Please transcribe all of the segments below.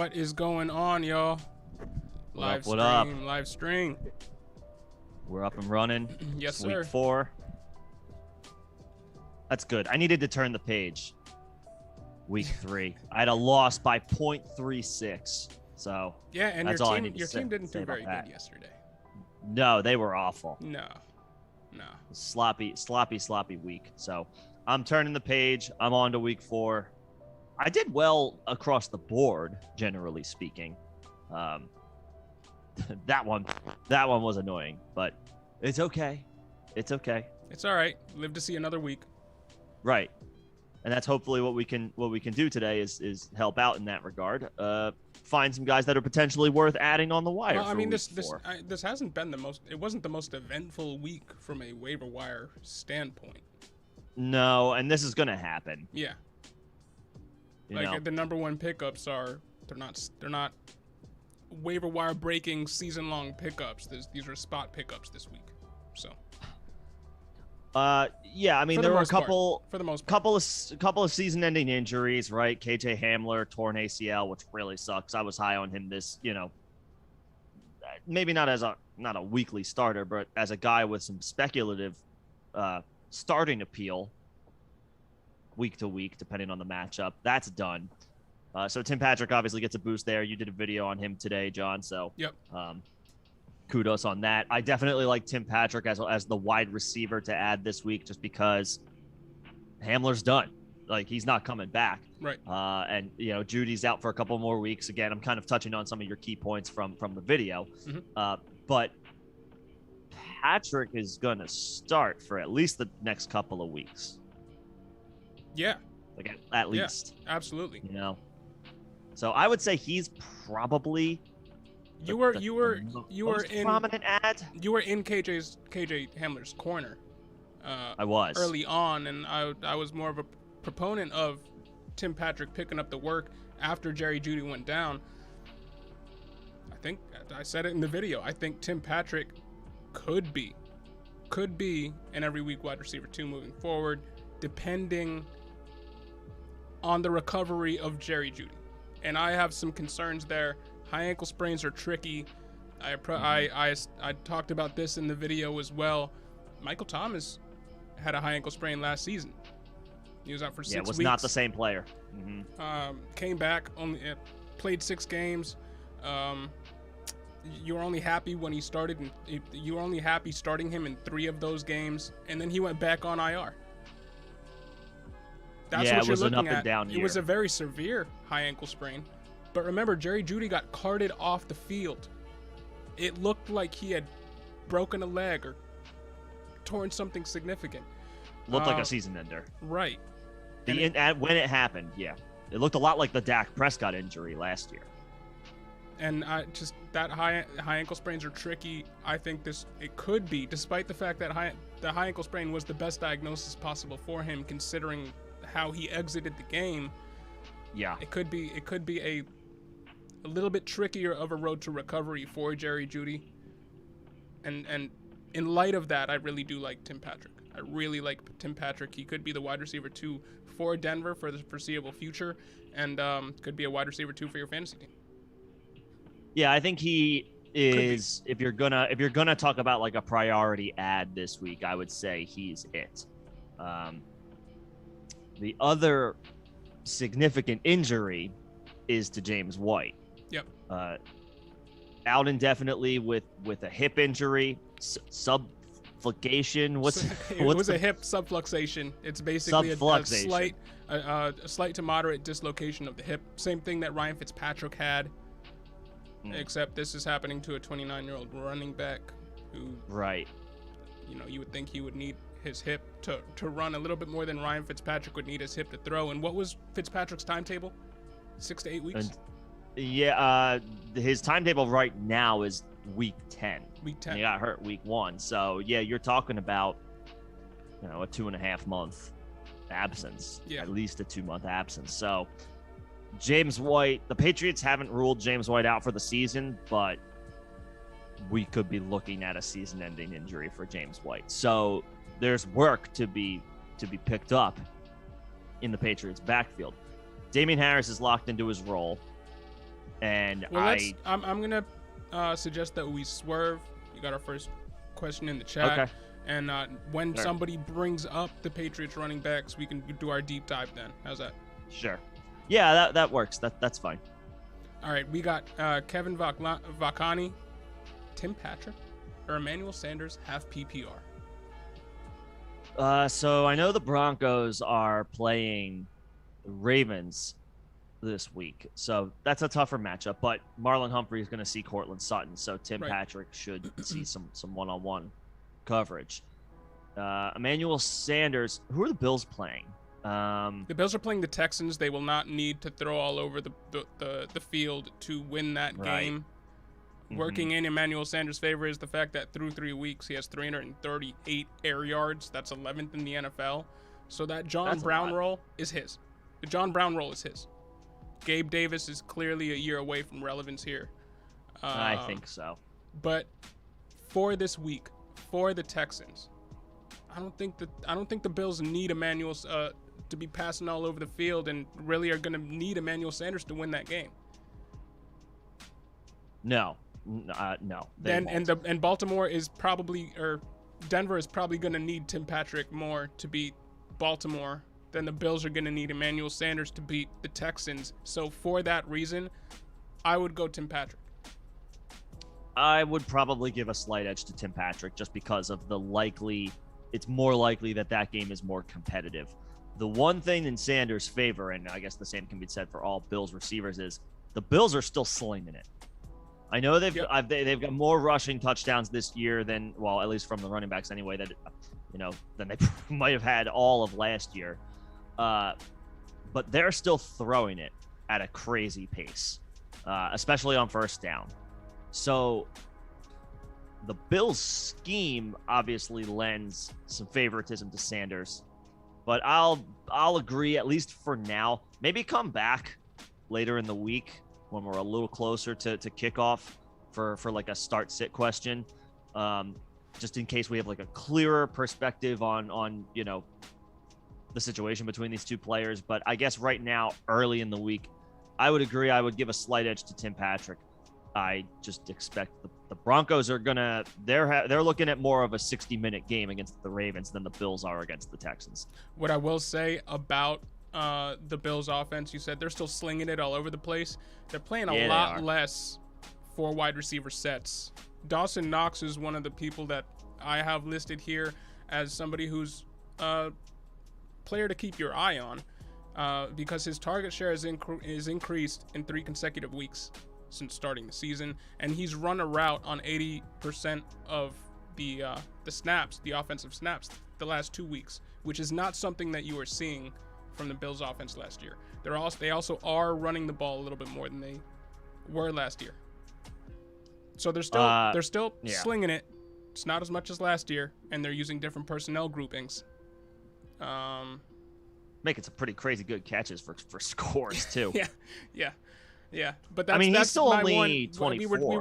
What is going on, y'all? What up? Live stream. We're up and running. Yes, It's sir. Week 4. That's good. I needed to turn the page. Week 3. I had a loss by 0.36. So Yeah, and that's your all I team, need to your say- team didn't say do about very that. good yesterday. No, they were awful. No. Sloppy week. So I'm turning the page. I'm on to week 4. I did well across the board, generally speaking. That one was annoying, but it's okay. It's okay. It's all right. Live to see another week. Right. And that's hopefully what we can do today is help out in that regard. Find some guys that are potentially worth adding on the wire. Well, I mean, for this week 4. this hasn't been the most. It wasn't the most eventful week from a waiver wire standpoint. No, and this is gonna happen. Yeah. You Like know? the number one pickups are they're not waiver wire breaking season long pickups. These are spot pickups this week. So Yeah, I mean For the there were a most part. couple for the most part, couple of season-ending injuries, right? KJ Hamler torn ACL, which really sucks. I was high on him this, maybe not a weekly starter, but as a guy with some speculative starting appeal week to week, depending on the matchup. That's done. So Tim Patrick obviously gets a boost there. You did a video on him today, John. So Yep. Kudos on that. I definitely like Tim Patrick as the wide receiver to add this week, just because Hamler's done. Like, he's not coming back. Right. And Judy's out for a couple more weeks. Again, I'm kind of touching on some of your key points from the video. Mhm. But Patrick is going to start for at least the next couple of weeks. Yeah. Like at least. Absolutely. So I would say he's probably You were most in prominent ad. You were in KJ Hamler's corner. I was early on, and I was more of a proponent of Tim Patrick picking up the work after Jerry Jeudy went down. I think I said it in the video. I think Tim Patrick could be an every week wide receiver 2 moving forward, depending on the recovery of Jerry Jeudy. And I have some concerns there. High ankle sprains are tricky. I talked about this in the video as well. Michael Thomas had a high ankle sprain last season. He was out for 6 weeks. Yeah, was not the same player. Came back, only played 6 games. You were only happy when he started. You were only happy starting him in 3 of those games, and then he went back on IR. That's Yeah, what it you're was an looking up and at. down It was year. a very severe high ankle sprain. But remember, Jerry Jeudy got carted off the field. It looked like he had broken a leg or torn something significant. Looked like a season ender. Right. When it happened, yeah. It looked a lot like the Dak Prescott injury last year. And that high ankle sprains are tricky. I think it could be, despite the fact that the high ankle sprain was the best diagnosis possible for him, considering how he exited the game. Yeah. It could be a little bit trickier of a road to recovery for Jerry Jeudy. And in light of that, I really do like Tim Patrick. I really like Tim Patrick. He could be the wide receiver 2 for Denver for the foreseeable future, and could be a wide receiver 2 for your fantasy team. Yeah, I think he is. If you're gonna talk about like a priority ad this week, I would say he's it. The other significant injury is to James White. Yep. Out indefinitely with a hip injury, subluxation. It was a hip subluxation. It's basically a slight to moderate dislocation of the hip. Same thing that Ryan Fitzpatrick had, except this is happening to a 29-year-old running back who, right. You would think he would need his hip to run a little bit more than Ryan Fitzpatrick would need his hip to throw. And what was Fitzpatrick's timetable? 6 to 8 weeks? His timetable right now is week 10. Week 10. He got hurt week 1. So, yeah, you're talking about, a 2.5 month absence. Yeah. At least a 2-month absence. So, James White, the Patriots haven't ruled James White out for the season, but we could be looking at a season-ending injury for James White. So, there's work to be picked up in the Patriots backfield. Damian Harris is locked into his role. And I'm gonna suggest that we swerve. You got our first question in the chat. Okay. And when somebody brings up the Patriots running backs, we can do our deep dive then. How's that? Sure. Yeah, that works. That's fine. All right, we got Kevin Vakani, Tim Patrick, or Emmanuel Sanders half PPR. So I know the Broncos are playing the Ravens this week, so that's a tougher matchup. But Marlon Humphrey is going to see Cortland Sutton, so Tim Patrick should see some one-on-one coverage. Emmanuel Sanders. Who are the Bills playing? The Bills are playing the Texans. They will not need to throw all over the field to win that game. Working in Emmanuel Sanders' favor is the fact that through 3 weeks he has 338 air yards. That's 11th in the NFL. So that John Brown role is his. The John Brown role is his. Gabe Davis is clearly a year away from relevance here. I think so. But for this week, for the Texans, I don't think the Bills need Emmanuel to be passing all over the field, and really are going to need Emmanuel Sanders to win that game. No. And Baltimore is probably, or Denver is probably going to need Tim Patrick more to beat Baltimore than the Bills are going to need Emmanuel Sanders to beat the Texans. So for that reason, I would go Tim Patrick. I would probably give a slight edge to Tim Patrick just because of it's more likely that game is more competitive. The one thing in Sanders' favor, and I guess the same can be said for all Bills receivers, is the Bills are still slinging it. I know they've got more rushing touchdowns this year than, well, at least from the running backs anyway, than they might have had all of last year. But they're still throwing it at a crazy pace, especially on first down. So the Bills' scheme obviously lends some favoritism to Sanders, but I'll agree, at least for now. Maybe come back later in the week when we're a little closer to kickoff for like a start-sit question, just in case we have like a clearer perspective on the situation between these two players. But I guess right now, early in the week, I would agree. I would give a slight edge to Tim Patrick. I just expect the Broncos are they're looking at more of a 60-minute game against the Ravens than the Bills are against the Texans. What I will say about the Bills offense, you said they're still slinging it all over the place. They're playing a lot less for wide receiver sets. Dawson Knox is one of the people that I have listed here as somebody who's a player to keep your eye on because his target share is increased in 3 consecutive weeks since starting the season, and he's run a route on 80% of the snaps, the offensive snaps, the last 2 weeks, which is not something that you were seeing from the Bills offense last year. They also are running the ball a little bit more than they were last year. So they're still slinging it. It's not as much as last year, and they're using different personnel groupings. Making some pretty crazy good catches for scores too. Yeah. But that's, he's still only 24. We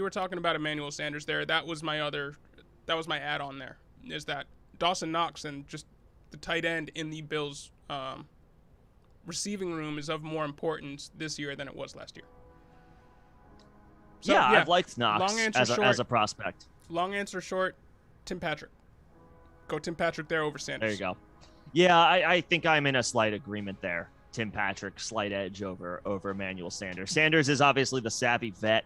were talking about Emmanuel Sanders there. That was my add-on there. Is that Dawson Knox and just the tight end in the Bills receiving room is of more importance this year than it was last year. So, I've liked Knox as a prospect. Long answer short, Tim Patrick. Go Tim Patrick there over Sanders. There you go. Yeah, I think I'm in a slight agreement there. Tim Patrick, slight edge over Emmanuel Sanders. Sanders is obviously the savvy vet,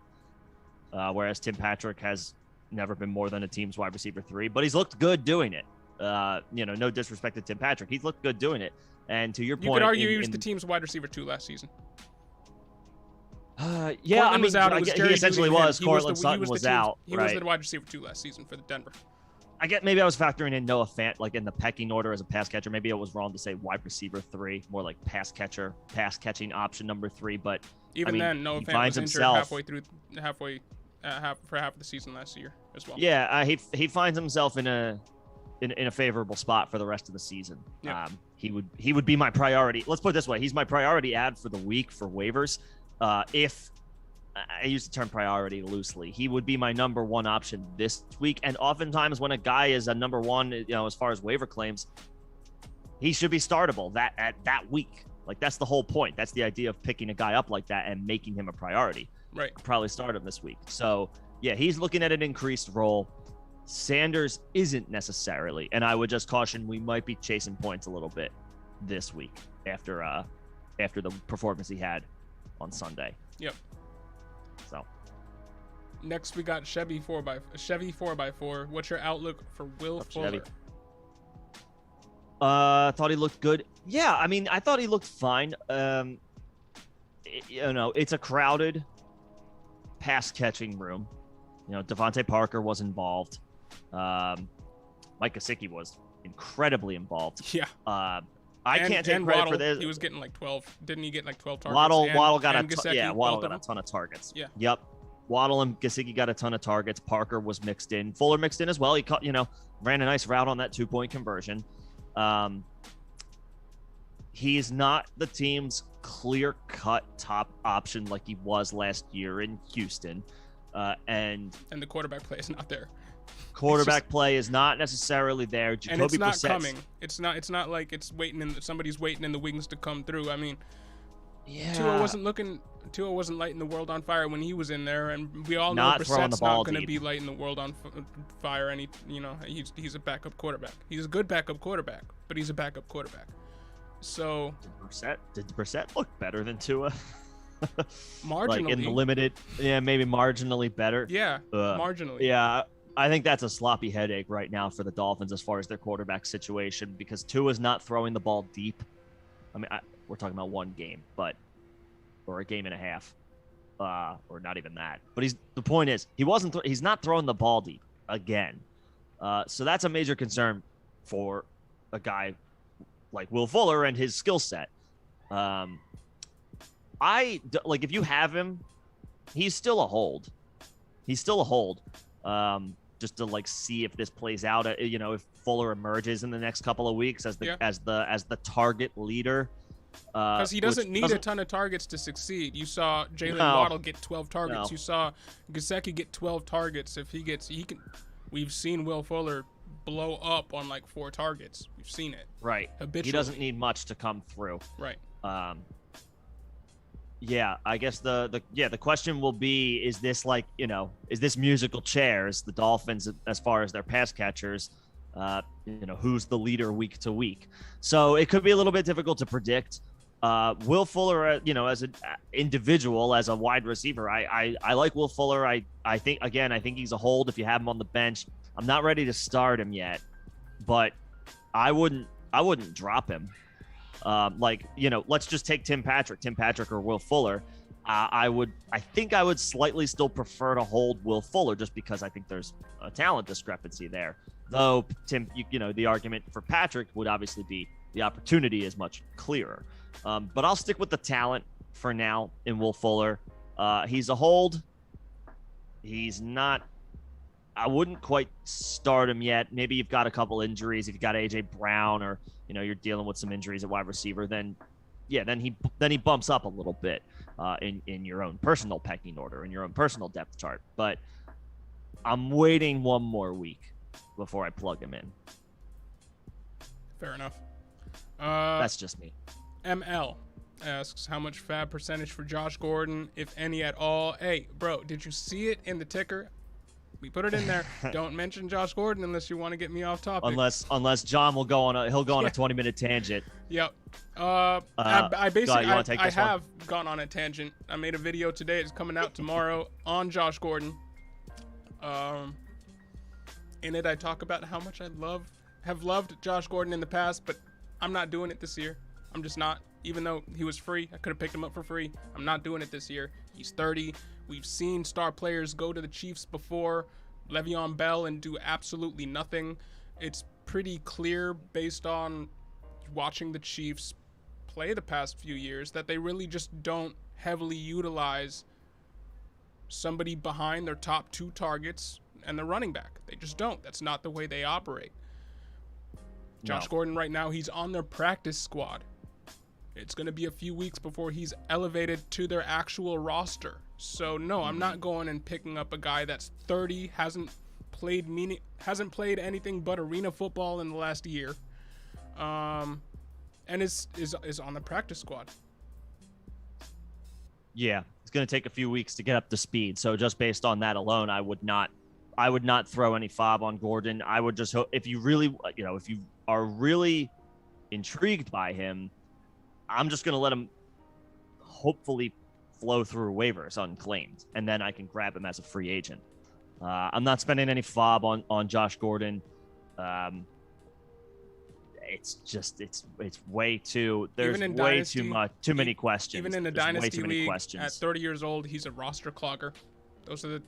whereas Tim Patrick has never been more than a team's wide receiver 3, but he's looked good doing it. No disrespect to Tim Patrick. He's looked good doing it. And to your point, you could argue he was the team's wide receiver 2 last season. Cortland was out. He essentially was. Cortland Sutton was out. He was the wide receiver 2 last season for the Denver. I get maybe I was factoring in Noah Fant like in the pecking order as a pass catcher. Maybe it was wrong to say wide receiver 3, more like pass catching option number 3. But then Noah Fant was injured halfway for half of the season last year as well. Yeah, he finds himself in a favorable spot for the rest of the season. Yep. He would be my priority. Let's put it this way: he's my priority ad for the week for waivers. If I use the term priority loosely, he would be my number 1 option this week. And oftentimes when a guy is a number 1, as far as waiver claims, he should be startable that week. Like, that's the whole point. That's the idea of picking a guy up like that and making him a priority. Right. Probably start him this week. So, yeah, he's looking at an increased role. Sanders isn't necessarily, and I would just caution we might be chasing points a little bit this week after the performance he had on Sunday. Yep. So next we got Chevy 4x4. What's your outlook for Will Fuller? Thought he looked good. Yeah, I mean, I thought he looked fine. It's a crowded pass catching room. Devontae Parker was involved. Mike Gesicki was incredibly involved. Yeah. I can't take credit Waddle, for this. He was getting like 12. Didn't he get like 12 targets? Waddle got Waddle got a ton of targets. Yeah. Yep. Waddle and Gesicki got a ton of targets. Parker was mixed in. Fuller mixed in as well. He caught, ran a nice route on that 2-point conversion. He's not the team's clear-cut top option like he was last year in Houston. And the quarterback play is not there. Play is not necessarily there. And it's not coming. It's not like it's somebody's waiting in the wings to come through. I mean, yeah. Tua wasn't lighting the world on fire when he was in there, and we all know Brissett's not going to be lighting the world on fire. And he's a backup quarterback. He's a good backup quarterback, but he's a backup quarterback. So did Brissett look better than Tua? Marginally, like in the limited, maybe marginally better. Yeah, marginally. Yeah, I think that's a sloppy headache right now for the Dolphins as far as their quarterback situation, because Tua's not throwing the ball deep. I mean, we're talking about one game, or a game and a half, or not even that. But the point is, he's not throwing the ball deep again. So that's a major concern for a guy like Will Fuller and his skill set. If you have him, he's still a hold. Just to see if this plays out, if Fuller emerges in the next couple of weeks as the target leader. Because he doesn't need a ton of targets to succeed. You saw Jalen Waddle get 12 targets. No. You saw Gesicki get 12 targets. We've seen Will Fuller blow up on 4 targets. We've seen it. Right. Habitually. He doesn't need much to come through. Right. Yeah, I guess the question will be, is this is this musical chairs, the Dolphins, as far as their pass catchers, who's the leader week to week? So it could be a little bit difficult to predict. Will Fuller, as an individual, as a wide receiver, I like Will Fuller. I think he's a hold if you have him on the bench. I'm not ready to start him yet, but I wouldn't drop him. Let's just take Tim Patrick or Will Fuller. I think I would slightly still prefer to hold Will Fuller just because I think there's a talent discrepancy there. Though Tim, the argument for Patrick would obviously be the opportunity is much clearer. But I'll stick with the talent for now in Will Fuller. He's a hold. He's not. I wouldn't quite start him yet. Maybe you've got a couple injuries. If you've got AJ Brown or you're dealing with some injuries at wide receiver, then he bumps up a little bit in your own personal pecking order, in your own personal depth chart. But I'm waiting one more week before I plug him in. Fair enough. That's just me. ML asks, how much fab percentage for Josh Gordon, if any at all? Hey, bro, did you see it in the ticker? We put it in there. Don't mention Josh Gordon unless you want to get me off topic. Unless John will go on a 20-minute tangent. Yep. I basically I have one? Gone on a tangent. I made a video today. It's coming out tomorrow on Josh Gordon. In it, I talk about how much I have loved Josh Gordon in the past, but I'm not doing it this year. I'm just not. Even though he was free, I could have picked him up for free. I'm not doing it this year. He's 30. We've seen star players go to the Chiefs before, Le'Veon Bell, and do absolutely nothing. It's pretty clear based on watching the Chiefs play the past few years that they really just don't heavily utilize somebody behind their top 2 targets and the running back. They just don't. That's not the way they operate. Josh Gordon right now, he's on their practice squad. It's going to be a few weeks before he's elevated to their actual roster. So no, I'm not going and picking up a guy that's 30, hasn't played anything but arena football in the last year, and is on the practice squad. Yeah, it's going to take a few weeks to get up to speed. So just based on that alone, I would not throw any fob on Gordon. I would just hope if you are really intrigued by him, I'm just going to let him hopefully flow through waivers unclaimed, and then I can grab him as a free agent. I'm not spending any fob on Josh Gordon. It's way too. There's way Dynasty, too many questions. Even in a Dynasty league, at 30 years old, he's a roster clogger. Those are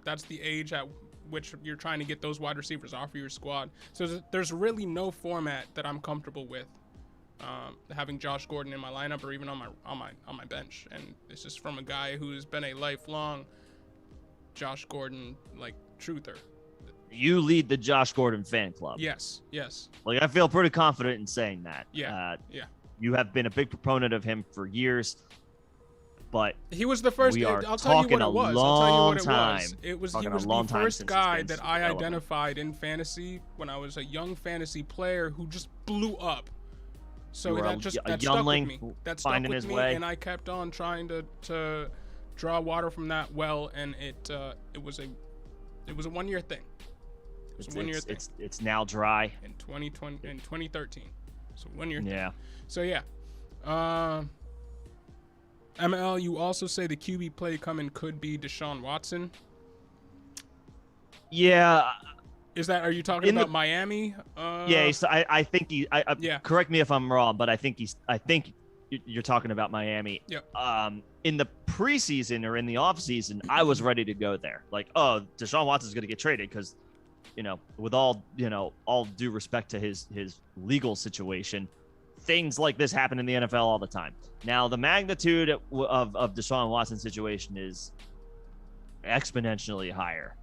that's the age at which you're trying to get those wide receivers off of your squad. So there's really no format that I'm comfortable with having Josh Gordon in my lineup or even on my bench. And it's just from a guy who's been a lifelong Josh Gordon truther. You lead the Josh Gordon fan club. Yes. I feel pretty confident in saying that. Yeah. You have been a big proponent of him for years, but he was the first. I'll tell you what it was. He was the first guy that I identified in fantasy when I was a young fantasy player who just blew up. So that stuck with me. That stuck with me, and I kept on trying to draw water from that well, and it was a 1 year thing. It's now dry. In 2013. So 1 year. Yeah. Thing. So yeah. ML, you also say the QB play coming could be Deshaun Watson. Yeah. Are you talking about Miami? Yeah. I think yeah. Correct me if I'm wrong, but I think you're talking about Miami. Yeah. In the preseason or in the offseason, I was ready to go there. Deshaun Watson's going to get traded because, with all due respect to his legal situation, things like this happen in the NFL all the time. Now, the magnitude of Deshaun Watson's situation is exponentially higher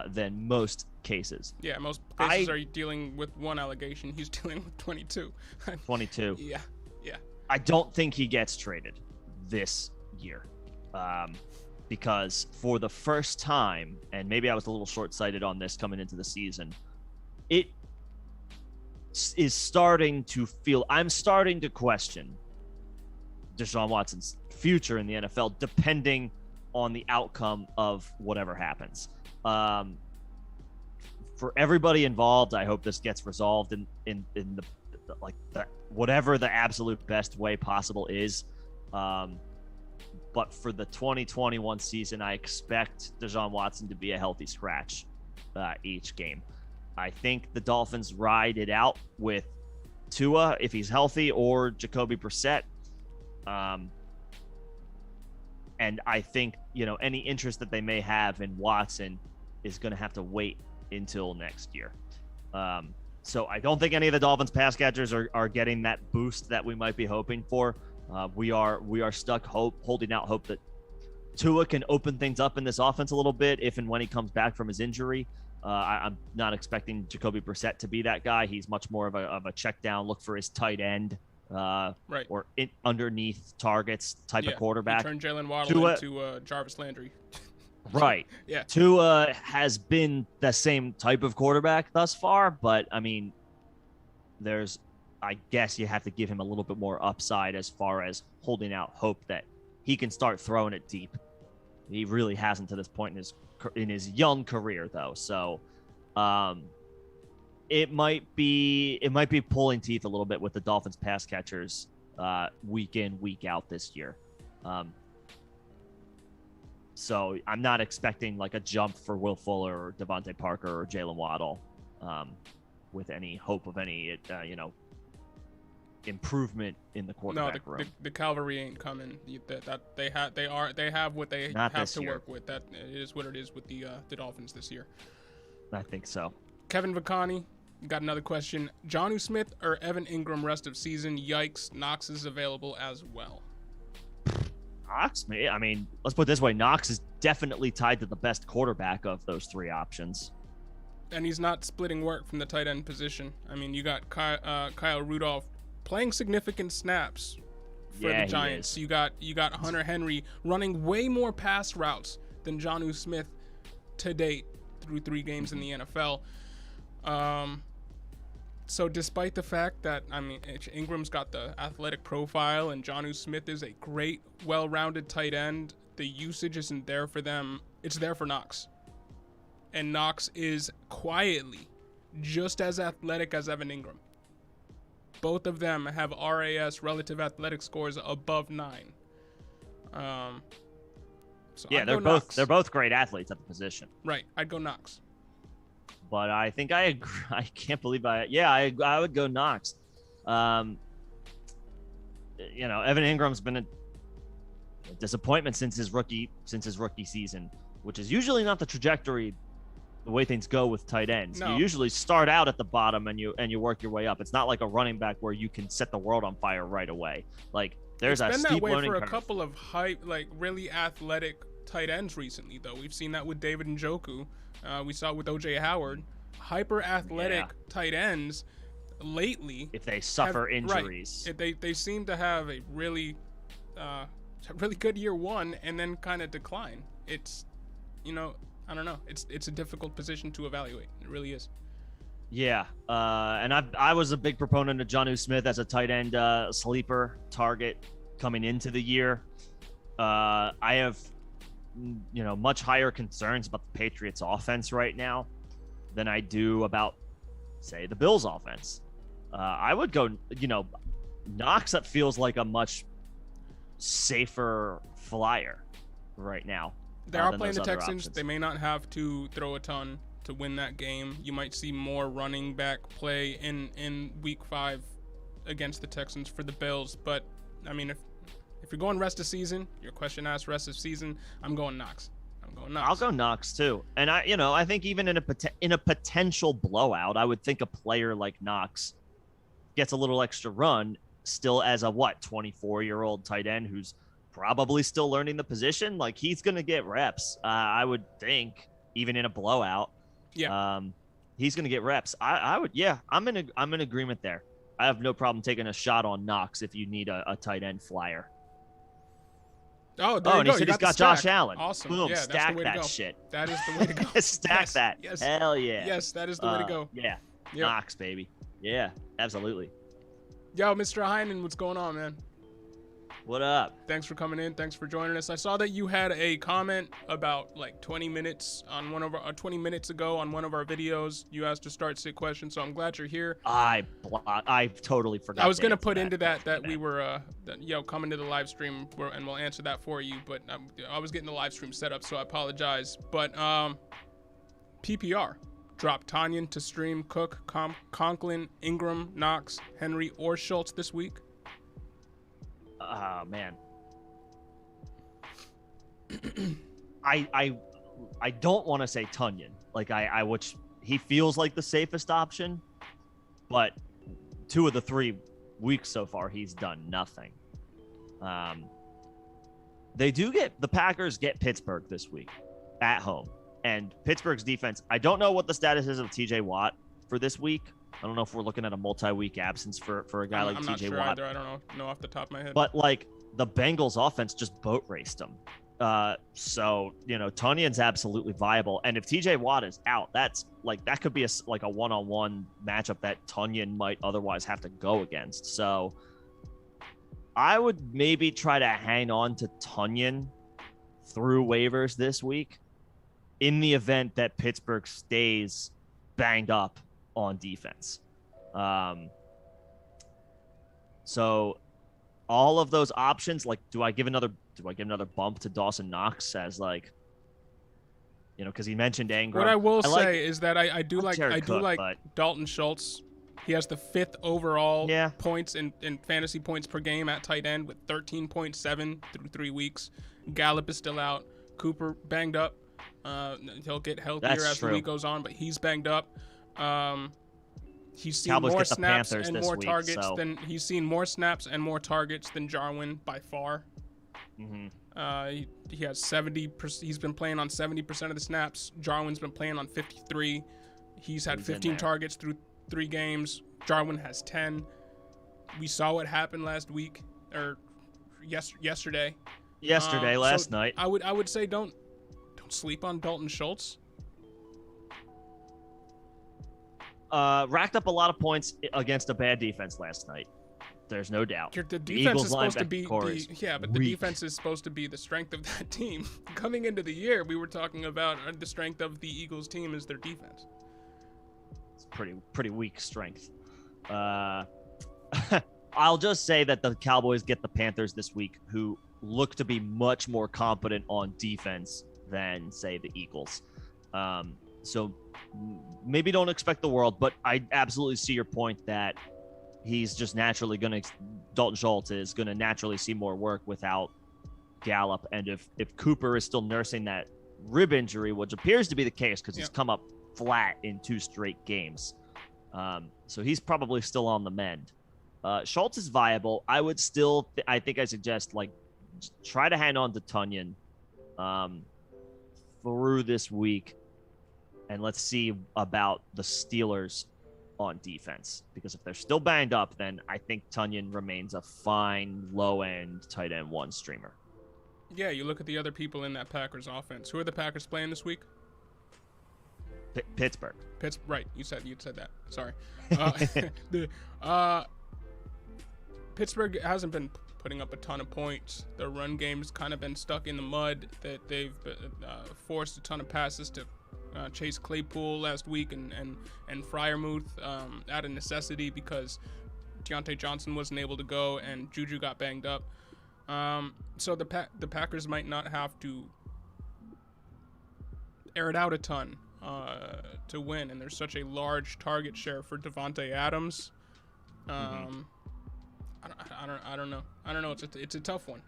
than most cases. Yeah, most cases are dealing with one allegation. He's dealing with 22. 22. Yeah. I don't think he gets traded this year because for the first time, and maybe I was a little short-sighted on this coming into the season, it is starting to feel, I'm starting to question Deshaun Watson's future in the NFL depending on the outcome of whatever happens. For everybody involved, I hope this gets resolved in the whatever the absolute best way possible is. But for the 2021 season, I expect Deshaun Watson to be a healthy scratch each game. I think the Dolphins ride it out with Tua if he's healthy or Jacoby Brissett. And I think, any interest that they may have in Watson is going to have to wait until next year. So I don't think any of the Dolphins pass catchers are getting that boost that we might be hoping for. We are stuck holding out hope that Tua can open things up in this offense a little bit if and when he comes back from his injury. I'm not expecting Jacoby Brissett to be that guy. He's much more of a check down, look for his tight end, right, or underneath targets type of quarterback. Turn Jalen Waddle into Jarvis Landry. Right. Yeah. Tua has been the same type of quarterback thus far, but I mean, I guess you have to give him a little bit more upside as far as holding out hope that he can start throwing it deep. He really hasn't to this point in his young career, though. So, it might be pulling teeth a little bit with the Dolphins pass catchers week in, week out this year. So I'm not expecting a jump for Will Fuller or Devontae Parker or Jalen Waddle with any hope of any, improvement in the quarterback room. The cavalry ain't coming. They have what they have to work with. That is what it is with the Dolphins this year. I think so. Kevin Vicani got another question. Jonnu Smith or Evan Ingram rest of season? Yikes. Knox is available as well. Knox, I mean, let's put it this way. Knox is definitely tied to the best quarterback of those three options. And he's not splitting work from the tight end position. I mean, you got Kyle Rudolph playing significant snaps for the Giants. You got Hunter Henry running way more pass routes than Jonnu Smith to date through 3 games in the NFL. So despite the fact that, I mean, Ingram's got the athletic profile and Jonnu Smith is a great, well-rounded tight end, the usage isn't there for them. It's there for Knox. And Knox is quietly just as athletic as Evan Ingram. Both of them have RAS, relative athletic scores, above 9. So yeah, they're both great athletes at the position. Right, I'd go Knox. But I think I agree. I can't believe I would go Knox. Evan Ingram's been a disappointment since his rookie season, which is usually not the trajectory, the way things go with tight ends. No. You usually start out at the bottom and you work your way up. It's not like a running back where you can set the world on fire right away. Like there's a steep learning curve. It's been that way for a couple of really athletic tight ends recently, though. We've seen that with David Njoku. We saw it with O.J. Howard. Hyper athletic tight ends lately, if they suffer injuries, they seem to have a really good year one and then kind of decline. It's, I don't know. It's a difficult position to evaluate. It really is. Yeah, and I was a big proponent of Jonnu Smith as a tight end sleeper target coming into the year. I have much higher concerns about the Patriots offense right now than I do about, say, the Bills offense. I would go, Knox. That feels like a much safer flyer right now. They are playing the Texans. Options. They may not have to throw a ton to win that game. You might see more running back play in week 5 against the Texans for the Bills. But I mean, if you're going rest of season, your question asked rest of season, I'm going Knox. I'll go Knox too. And I think even in a potential blowout, I would think a player like Knox gets a little extra run still as a 24-year-old tight end who's probably still learning the position. Like he's going to get reps. I would think even in a blowout. Yeah. He's going to get reps. I'm in agreement there. I have no problem taking a shot on Knox if you need a tight end flyer. Oh, there you go. He's got Josh Allen. Awesome. Boom, Yeah, stack that's the way to go. Shit. That is the way to go. Stack that. Yes. Hell yeah. Yes, that is the way to go. Yeah. Yep. Knox, baby. Yeah, absolutely. Yo, Mr. Heinen, what's going on, man? What up? Thanks for coming in. Thanks for joining us. I saw that you had a comment about 20 minutes on 20 minutes ago on one of our videos. You asked to start sit questions, so I'm glad you're here. I totally forgot. I was gonna put into that we were coming to the live stream and we'll answer that for you. But I was getting the live stream set up, so I apologize. But PPR dropped Tanyan to stream Cook, Conklin, Ingram, Knox, Henry, or Schultz this week. Oh man, I don't want to say Tanyan. Which he feels like the safest option, but 2 of the 3 weeks so far he's done nothing. The Packers get Pittsburgh this week at home, and Pittsburgh's defense. I don't know what the status is of T.J. Watt for this week. I don't know if we're looking at a multi-week absence for a guy like T.J. Watt. Watt. I don't know off the top of my head. But the Bengals offense just boat raced them. So Tanyan's absolutely viable. And if T.J. Watt is out, that's that could be a one-on-one matchup that Tanyan might otherwise have to go against. So I would maybe try to hang on to Tanyan through waivers this week in the event that Pittsburgh stays banged up on defense. So all of those options, do I give another bump to Dawson Knox as because he mentioned Ingram. What I will say is that I do like but Dalton Schultz. He has the 5th overall points in fantasy points per game at tight end with 13.7 through 3 weeks. Gallup is still out. Cooper banged up. He'll get healthier as the week goes on, but he's banged up. He's seen more snaps and more targets than Jarwin by far. Mm-hmm. He has 70%. He's been playing on 70% of the snaps. Jarwin's been playing on 53. He's had 15 targets through 3 games. Jarwin has 10. We saw what happened last week or yesterday. Last night. I would say don't sleep on Dalton Schultz. Racked up a lot of points against a bad defense last night. There's no doubt. The defense is supposed to be the defense is supposed to be the strength of that team. Coming into the year, we were talking about the strength of the Eagles team is their defense. It's pretty weak strength. I'll just say that the Cowboys get the Panthers this week, who look to be much more competent on defense than, say, the Eagles. So maybe don't expect the world, but I absolutely see your point that he's just naturally going to – Dalton Schultz is going to naturally see more work without Gallup. And if Cooper is still nursing that rib injury, which appears to be the case because he's come up flat in 2 straight games. So he's probably still on the mend. Schultz is viable. I would still, I think I suggest try to hang on to Tunyon through this week, and let's see about the Steelers on defense, because if they're still banged up, then I think Tunyon remains a fine low end tight end 1 streamer. Yeah, you look at the other people in that Packers offense. Who are the Packers playing this week? Pittsburgh. Right, you said that. Sorry. Pittsburgh hasn't been putting up a ton of points. Their run game's kind of been stuck in the mud. That they've forced a ton of passes to Chase Claypool last week and Freiermuth out of necessity because Deontay Johnson wasn't able to go and Juju got banged up. So the Packers might not have to air it out a ton to win, and there's such a large target share for Devontae Adams. I don't know. It's a tough one.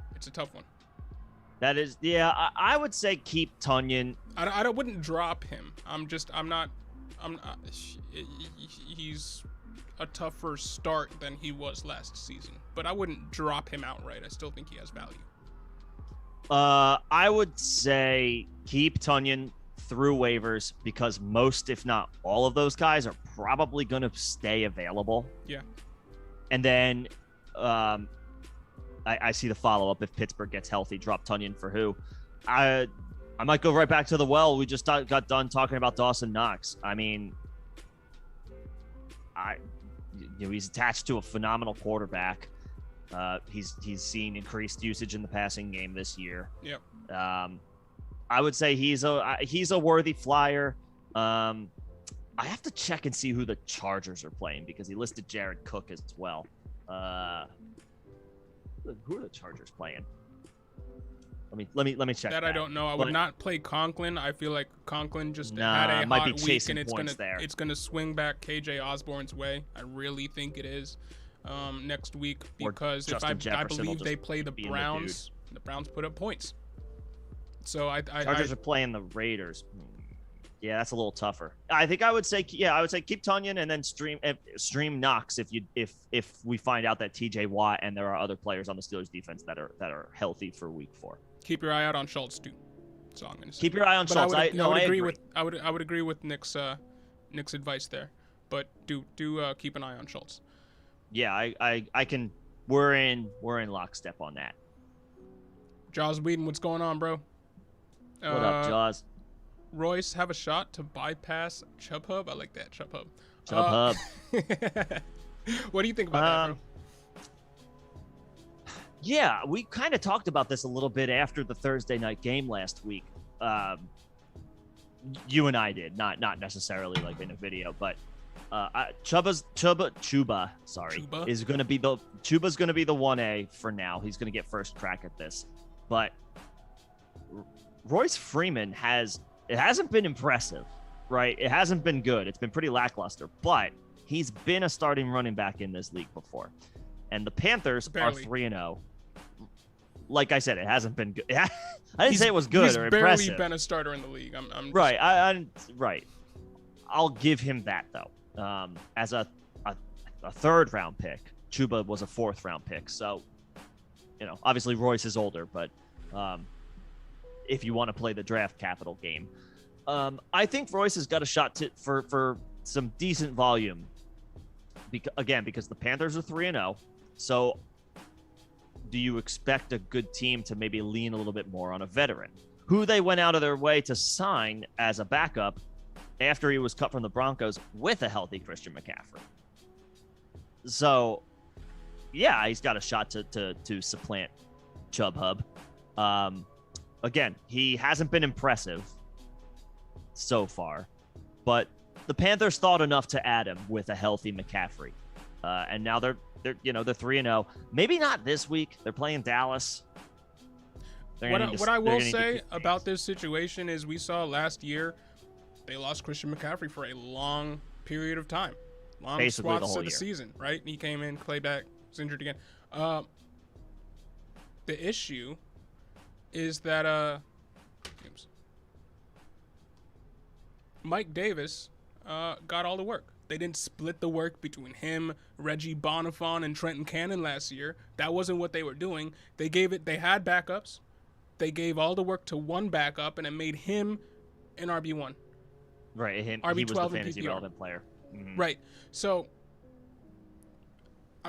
That is, yeah. I would say keep Tunyon. I wouldn't drop him. He's a tougher start than he was last season, but I wouldn't drop him outright. I still think he has value. I would say keep Tunyon through waivers because most, if not all of those guys are probably going to stay available. Yeah. And then I see the follow-up. If Pittsburgh gets healthy, drop Tunyon for who? I might go right back to the well. We just got done talking about Dawson Knox. I mean, he's attached to a phenomenal quarterback. He's seen increased usage in the passing game this year. Yep. I would say he's a worthy flyer. I have to check and see who the Chargers are playing because he listed Jared Cook as well. Who are the Chargers playing? Let me check that. I don't know. I would not play Conklin. I feel like Conklin just had a hot week, and it's gonna swing back KJ Osborne's way. I really think it is next week because I believe they play the Browns. The Browns put up points. So Chargers are playing the Raiders. Yeah, that's a little tougher. I think I would say keep Tunyon and then stream Knox if we find out that TJ Watt and there are other players on the Steelers defense that are healthy for week 4. Keep your eye out on Schultz too. That's all I'm gonna say. Keep your eye on Schultz. I would agree with Nick's advice there, but do keep an eye on Schultz. Yeah, I can. We're in lockstep on that. Jaws Whedon, what's going on, bro? What up, Jaws? Royce have a shot to bypass Chubb? I like that, Chubb. What do you think about that, bro? Yeah, we kind of talked about this a little bit after the Thursday night game last week. You and I did, not necessarily like in a video, but Chuba's going to be the 1A for now. He's going to get first crack at this, but Royce Freeman hasn't been impressive, right? It hasn't been good. It's been pretty lackluster, but he's been a starting running back in this league before. And the Panthers are 3-0. Like I said, it hasn't been good. I didn't say it was good or impressive. He's barely been a starter in the league. Right. Right. I'll give him that, though. As a 3rd round pick, Chuba was a 4th round pick. So, obviously Royce is older, but if you want to play the draft capital game, I think Royce has got a shot for some decent volume. Because the Panthers are 3-0. So do you expect a good team to maybe lean a little bit more on a veteran who they went out of their way to sign as a backup after he was cut from the Broncos with a healthy Christian McCaffrey. So, yeah, he's got a shot to supplant Chubb Hub. Again, he hasn't been impressive so far, but the Panthers thought enough to add him with a healthy McCaffrey, and now they're 3-0. Maybe not this week. They're playing Dallas. What I will say about this situation is we saw last year they lost Christian McCaffrey for a long period of time, long swaths of the season. Right? He came in, Clayback was injured again. The issue is that Mike Davis got all the work. They didn't split the work between him, Reggie Bonifon, and Trenton Cannon last year. That wasn't what they were doing. They had backups. They gave all the work to one backup, and it made him an RB1. Right, he was the fantasy relevant player. Mm-hmm. Right. So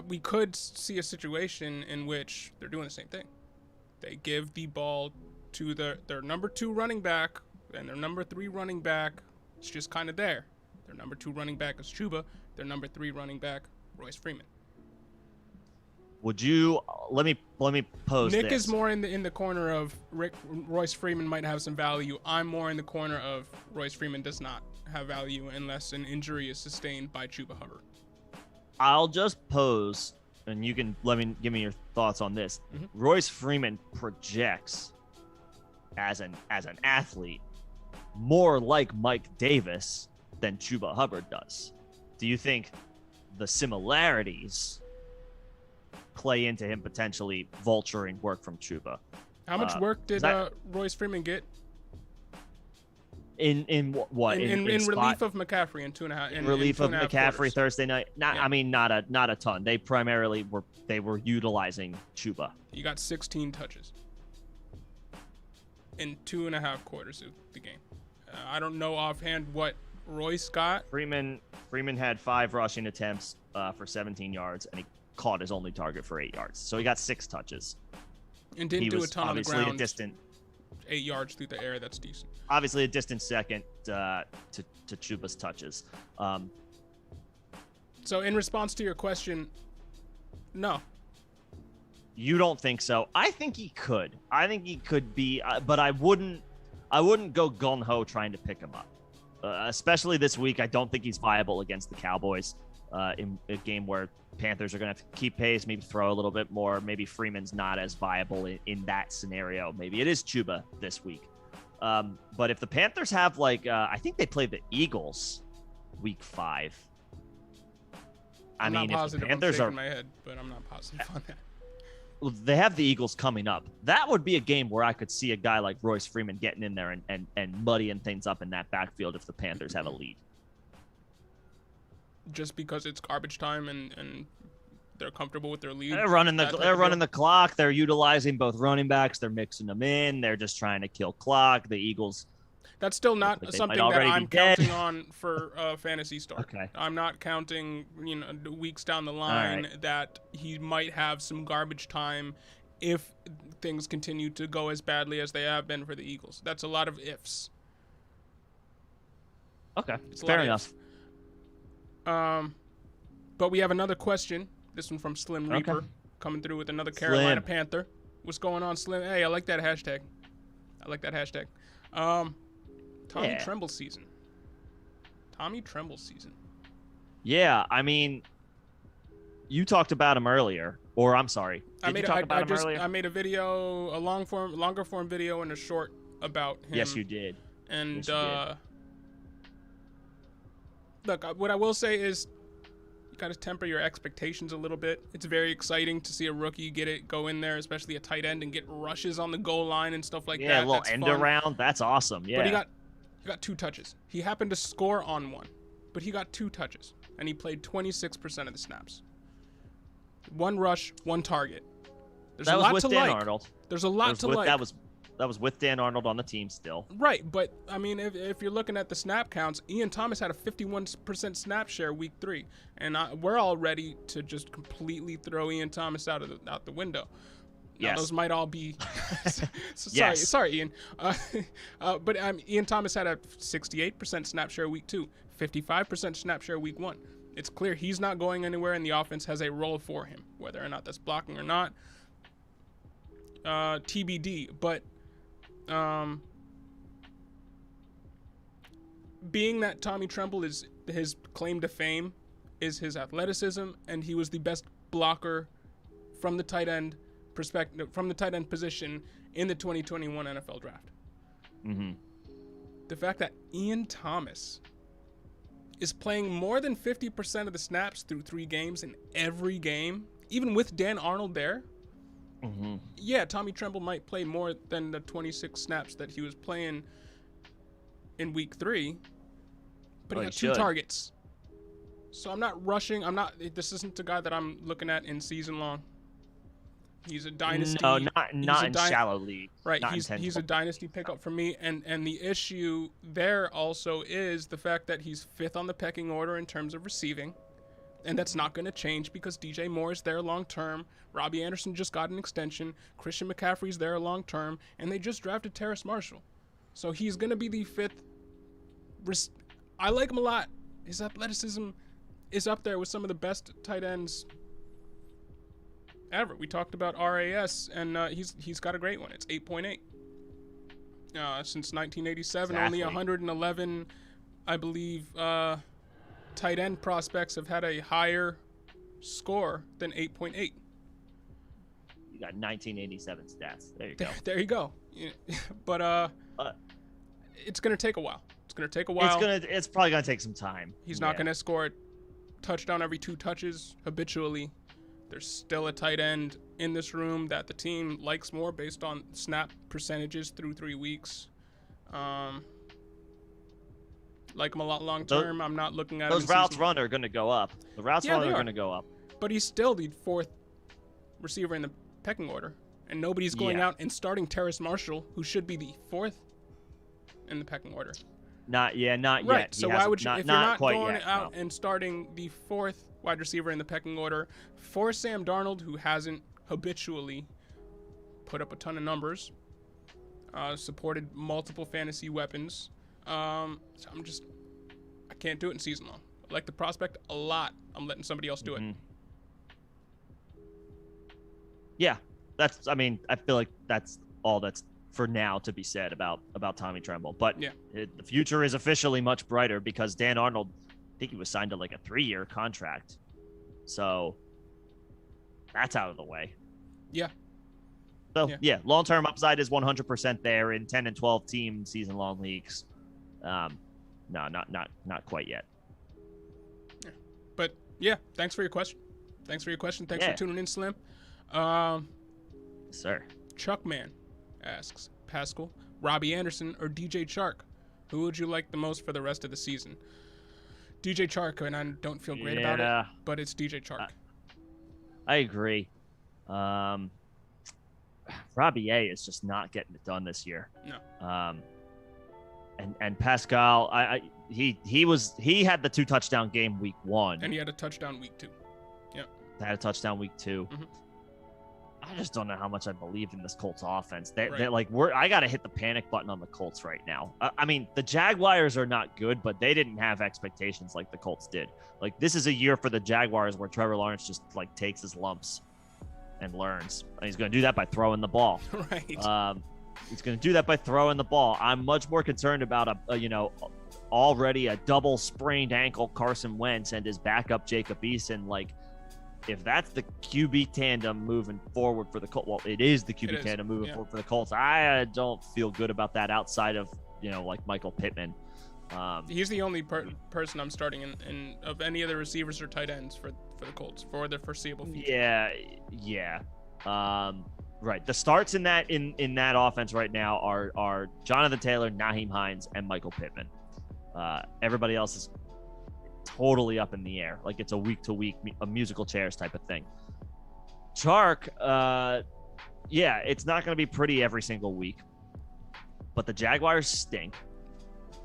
we could see a situation in which they're doing the same thing. They give the ball to their number 2 running back and their number 3 running back. It's just kind of there. Their number 2 running back is Chuba. Their number 3 running back, Royce Freeman. Would you let me pose Nick this. is more in the corner of Royce Freeman might have some value. I'm more in the corner of Royce Freeman does not have value unless an injury is sustained by Chuba Hubbard. I'll just pose, and you can give me your thoughts on this. Mm-hmm. Royce Freeman projects as an athlete more like Mike Davis than Chuba Hubbard does. Do you think the similarities play into him potentially vulturing work from Chuba? How much work did Royce Freeman get? In what? In relief of McCaffrey in 2.5. In relief of McCaffrey quarters. Thursday night. Not a ton. They primarily were utilizing Chuba. He got 16 touches in 2.5 quarters of the game. I don't know offhand what Royce got. Freeman had 5 rushing attempts for 17 yards, and he caught his only target for 8 yards. So he got 6 touches. And didn't do a ton on the ground. Obviously a distant 8 yards through the air. That's decent. Obviously a distant second to Chuba's touches. So in response to your question, no. You don't think so? I think he could. I think he could be, but I wouldn't go gung-ho trying to pick him up. Especially this week, I don't think he's viable against the Cowboys in a game where Panthers are going to have to keep pace, maybe throw a little bit more. Maybe Freeman's not as viable in that scenario. Maybe it is Chuba this week. But if the Panthers have I think they play the Eagles week 5. I'm not positive. I'm shaking my head, but I'm not positive on that. They have the Eagles coming up. That would be a game where I could see a guy like Royce Freeman getting in there and muddying things up in that backfield if the Panthers have a lead. Just because it's garbage time and they're comfortable with their lead. They're running the clock. They're utilizing both running backs. They're mixing them in. They're just trying to kill clock. The Eagles. That's still not something that I'm counting on for a fantasy start. Okay. I'm not counting, weeks down the line that he might have some garbage time if things continue to go as badly as they have been for the Eagles. That's a lot of ifs. Okay, fair enough. But we have another question. This one from Slim Reaper coming through with another Carolina Panther. What's going on, Slim? Hey, I like that hashtag. Tommy Tremble season. Yeah, I mean, you talked about him earlier, or I'm sorry. I made a video, longer form video and a short about him. Yes, you did. And look, what I will say is you got to temper your expectations a little bit. It's very exciting to see a rookie go in there, especially a tight end, and get rushes on the goal line and stuff like that. Yeah, a little end around. That's awesome. Yeah. But he got 2 touches. He happened to score on one, but he got 2 touches, and he played 26% of the snaps. 1 rush, 1 target. There's a lot to like. Arnold. There's a lot to like. That was with Dan Arnold on the team still. Right, but I mean, if you're looking at the snap counts, Ian Thomas had a 51% snap share week 3, and we're all ready to just completely throw Ian Thomas out the window. Now, Yes. those might all be. Yes. Sorry, Ian. But Ian Thomas had a 68% snap share week 2, 55% snap share week 1. It's clear he's not going anywhere, and the offense has a role for him, whether or not that's blocking or not. TBD. But being that Tommy Tremble is his claim to fame is his athleticism, and he was the best blocker from the tight end perspective, from the tight end position in the 2021 NFL draft. Mm-hmm. The fact that Ian Thomas is playing more than 50% of the snaps through 3 games in every game, even with Dan Arnold there. Mm-hmm. Yeah, Tommy Tremble might play more than the 26 snaps that he was playing in week 3, but he had 2 targets. So I'm not rushing. This isn't the guy that I'm looking at in season long. He's a dynasty. No, not in shallow league. Right, he's a dynasty pickup for me, and the issue there also is the fact that he's 5th on the pecking order in terms of receiving, and that's not going to change because DJ Moore is there long term. Robbie Anderson just got an extension. Christian McCaffrey's there long term, and they just drafted Terrace Marshall, so he's going to be the 5th. I like him a lot. His athleticism is up there with some of the best tight ends ever. We talked about RAS, and he's got a great one. It's 8.8. Since 1987, exactly. Only 111, I believe, tight end prospects have had a higher score than 8.8. You got 1987 stats. There you go. There you go. But it's gonna take a while. It's gonna take a while. It's probably gonna take some time. He's not gonna score a touchdown every 2 touches habitually. There's still a tight end in this room that the team likes more based on snap percentages through 3 weeks. Like him a lot long term. I'm not looking at those routes run are going to go up. The routes run are going to go up. But he's still the 4th receiver in the pecking order, and nobody's going out and starting Terrace Marshall, who should be the 4th in the pecking order. Not yet. Right. So why would you, if you're not going yet, out and starting the 4th wide receiver in the pecking order for Sam Darnold, who hasn't habitually put up a ton of numbers, supported multiple fantasy weapons. So I can't do it in season long. I like the prospect a lot. I'm letting somebody else do it. Yeah, I feel like that's all that's for now to be said about Tommy Tremble. But the future is officially much brighter because Dan Arnold, I think he was signed to like a 3-year contract. So that's out of the way. Yeah. So, long-term upside is 100% there in 10 and 12 team season-long leagues. No, not quite yet. Yeah. But, thanks for your question. Thanks for tuning in, Slim. Sir. Chuckman asks, Pascal, Robbie Anderson, or DJ Chark? Who would you like the most for the rest of the season? DJ Chark, and I don't feel great about it, but it's DJ Chark. I agree. Robbie A is just not getting it done this year. No. And Pascal, he had the 2 touchdown game week 1, and he had a touchdown week 2. Yeah. Had a touchdown week 2. Mm-hmm. I just don't know how much I believe in this Colts offense. I got to hit the panic button on the Colts right now. The Jaguars are not good, but they didn't have expectations like the Colts did. Like, this is a year for the Jaguars where Trevor Lawrence just takes his lumps and learns. And he's going to do that by throwing the ball. Right. He's going to do that by throwing the ball. I'm much more concerned about already a double sprained ankle Carson Wentz and his backup Jacob Eason. If that's the QB tandem moving forward for the Colts, well, it is the QB tandem moving forward for the Colts. I don't feel good about that outside of, Michael Pittman. He's the only person I'm starting in of any other receivers or tight ends for the Colts for the foreseeable future. Yeah. Right. The starts in that offense right now are Jonathan Taylor, Naheem Hines, and Michael Pittman. Everybody else is totally up in the air. Like, it's a week-to-week, a musical chairs type of thing. Chark, it's not going to be pretty every single week, but the Jaguars stink.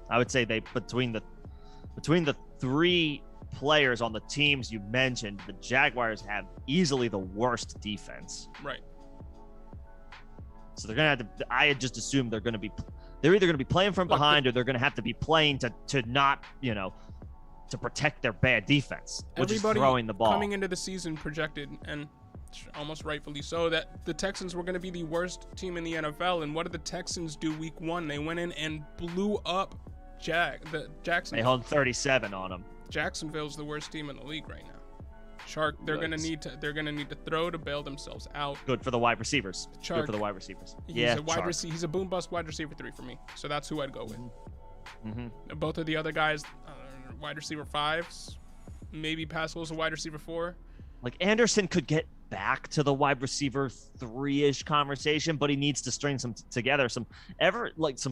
I would say between the 3 players on the teams you mentioned, the Jaguars have easily the worst defense. Right. So they're going to have to, I had just assumed they're either going to be playing from behind or they're going to have to be playing to not, to protect their bad defense, which is throwing the ball. Coming into the season projected, and almost rightfully so, that the Texans were going to be the worst team in the NFL. And what did the Texans do week 1? They went in and blew up Jacksonville. They held 37 on them. Jacksonville's the worst team in the league right now. They're gonna need to throw to bail themselves out. Good for the wide receivers. Good for the wide receivers. He's a boom bust wide receiver 3 for me. So that's who I'd go with. Mm-hmm. Both of the other guys, wide receiver 5s. Maybe Pascal's a wide receiver 4. Like Anderson could get back to the wide receiver 3-ish conversation, but he needs to string some together. Some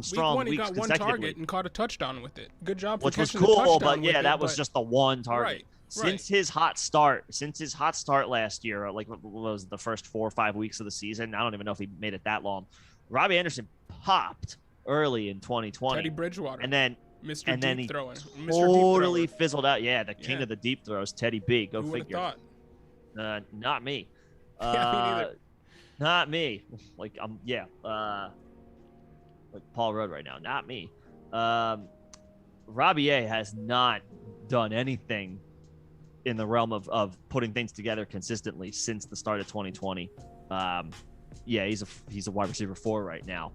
strong weeks. He got one target and caught a touchdown with it. Good job for catching the touchdown. Which was cool, but that was just the one target. Right. Since his hot start last year, like what was the first 4 or 5 weeks of the season? I don't even know if he made it that long. Robbie Anderson popped early in 2020. Teddy Bridgewater. And then Deep throwing. Totally fizzled out. Yeah, the king of the deep throws, Teddy B. Go figure. Not me. Yeah, me neither. Not me. Like Paul Rudd right now. Not me. Robbie A has not done anything in the realm of putting things together consistently since the start of 2020. He's a wide receiver 4 right now.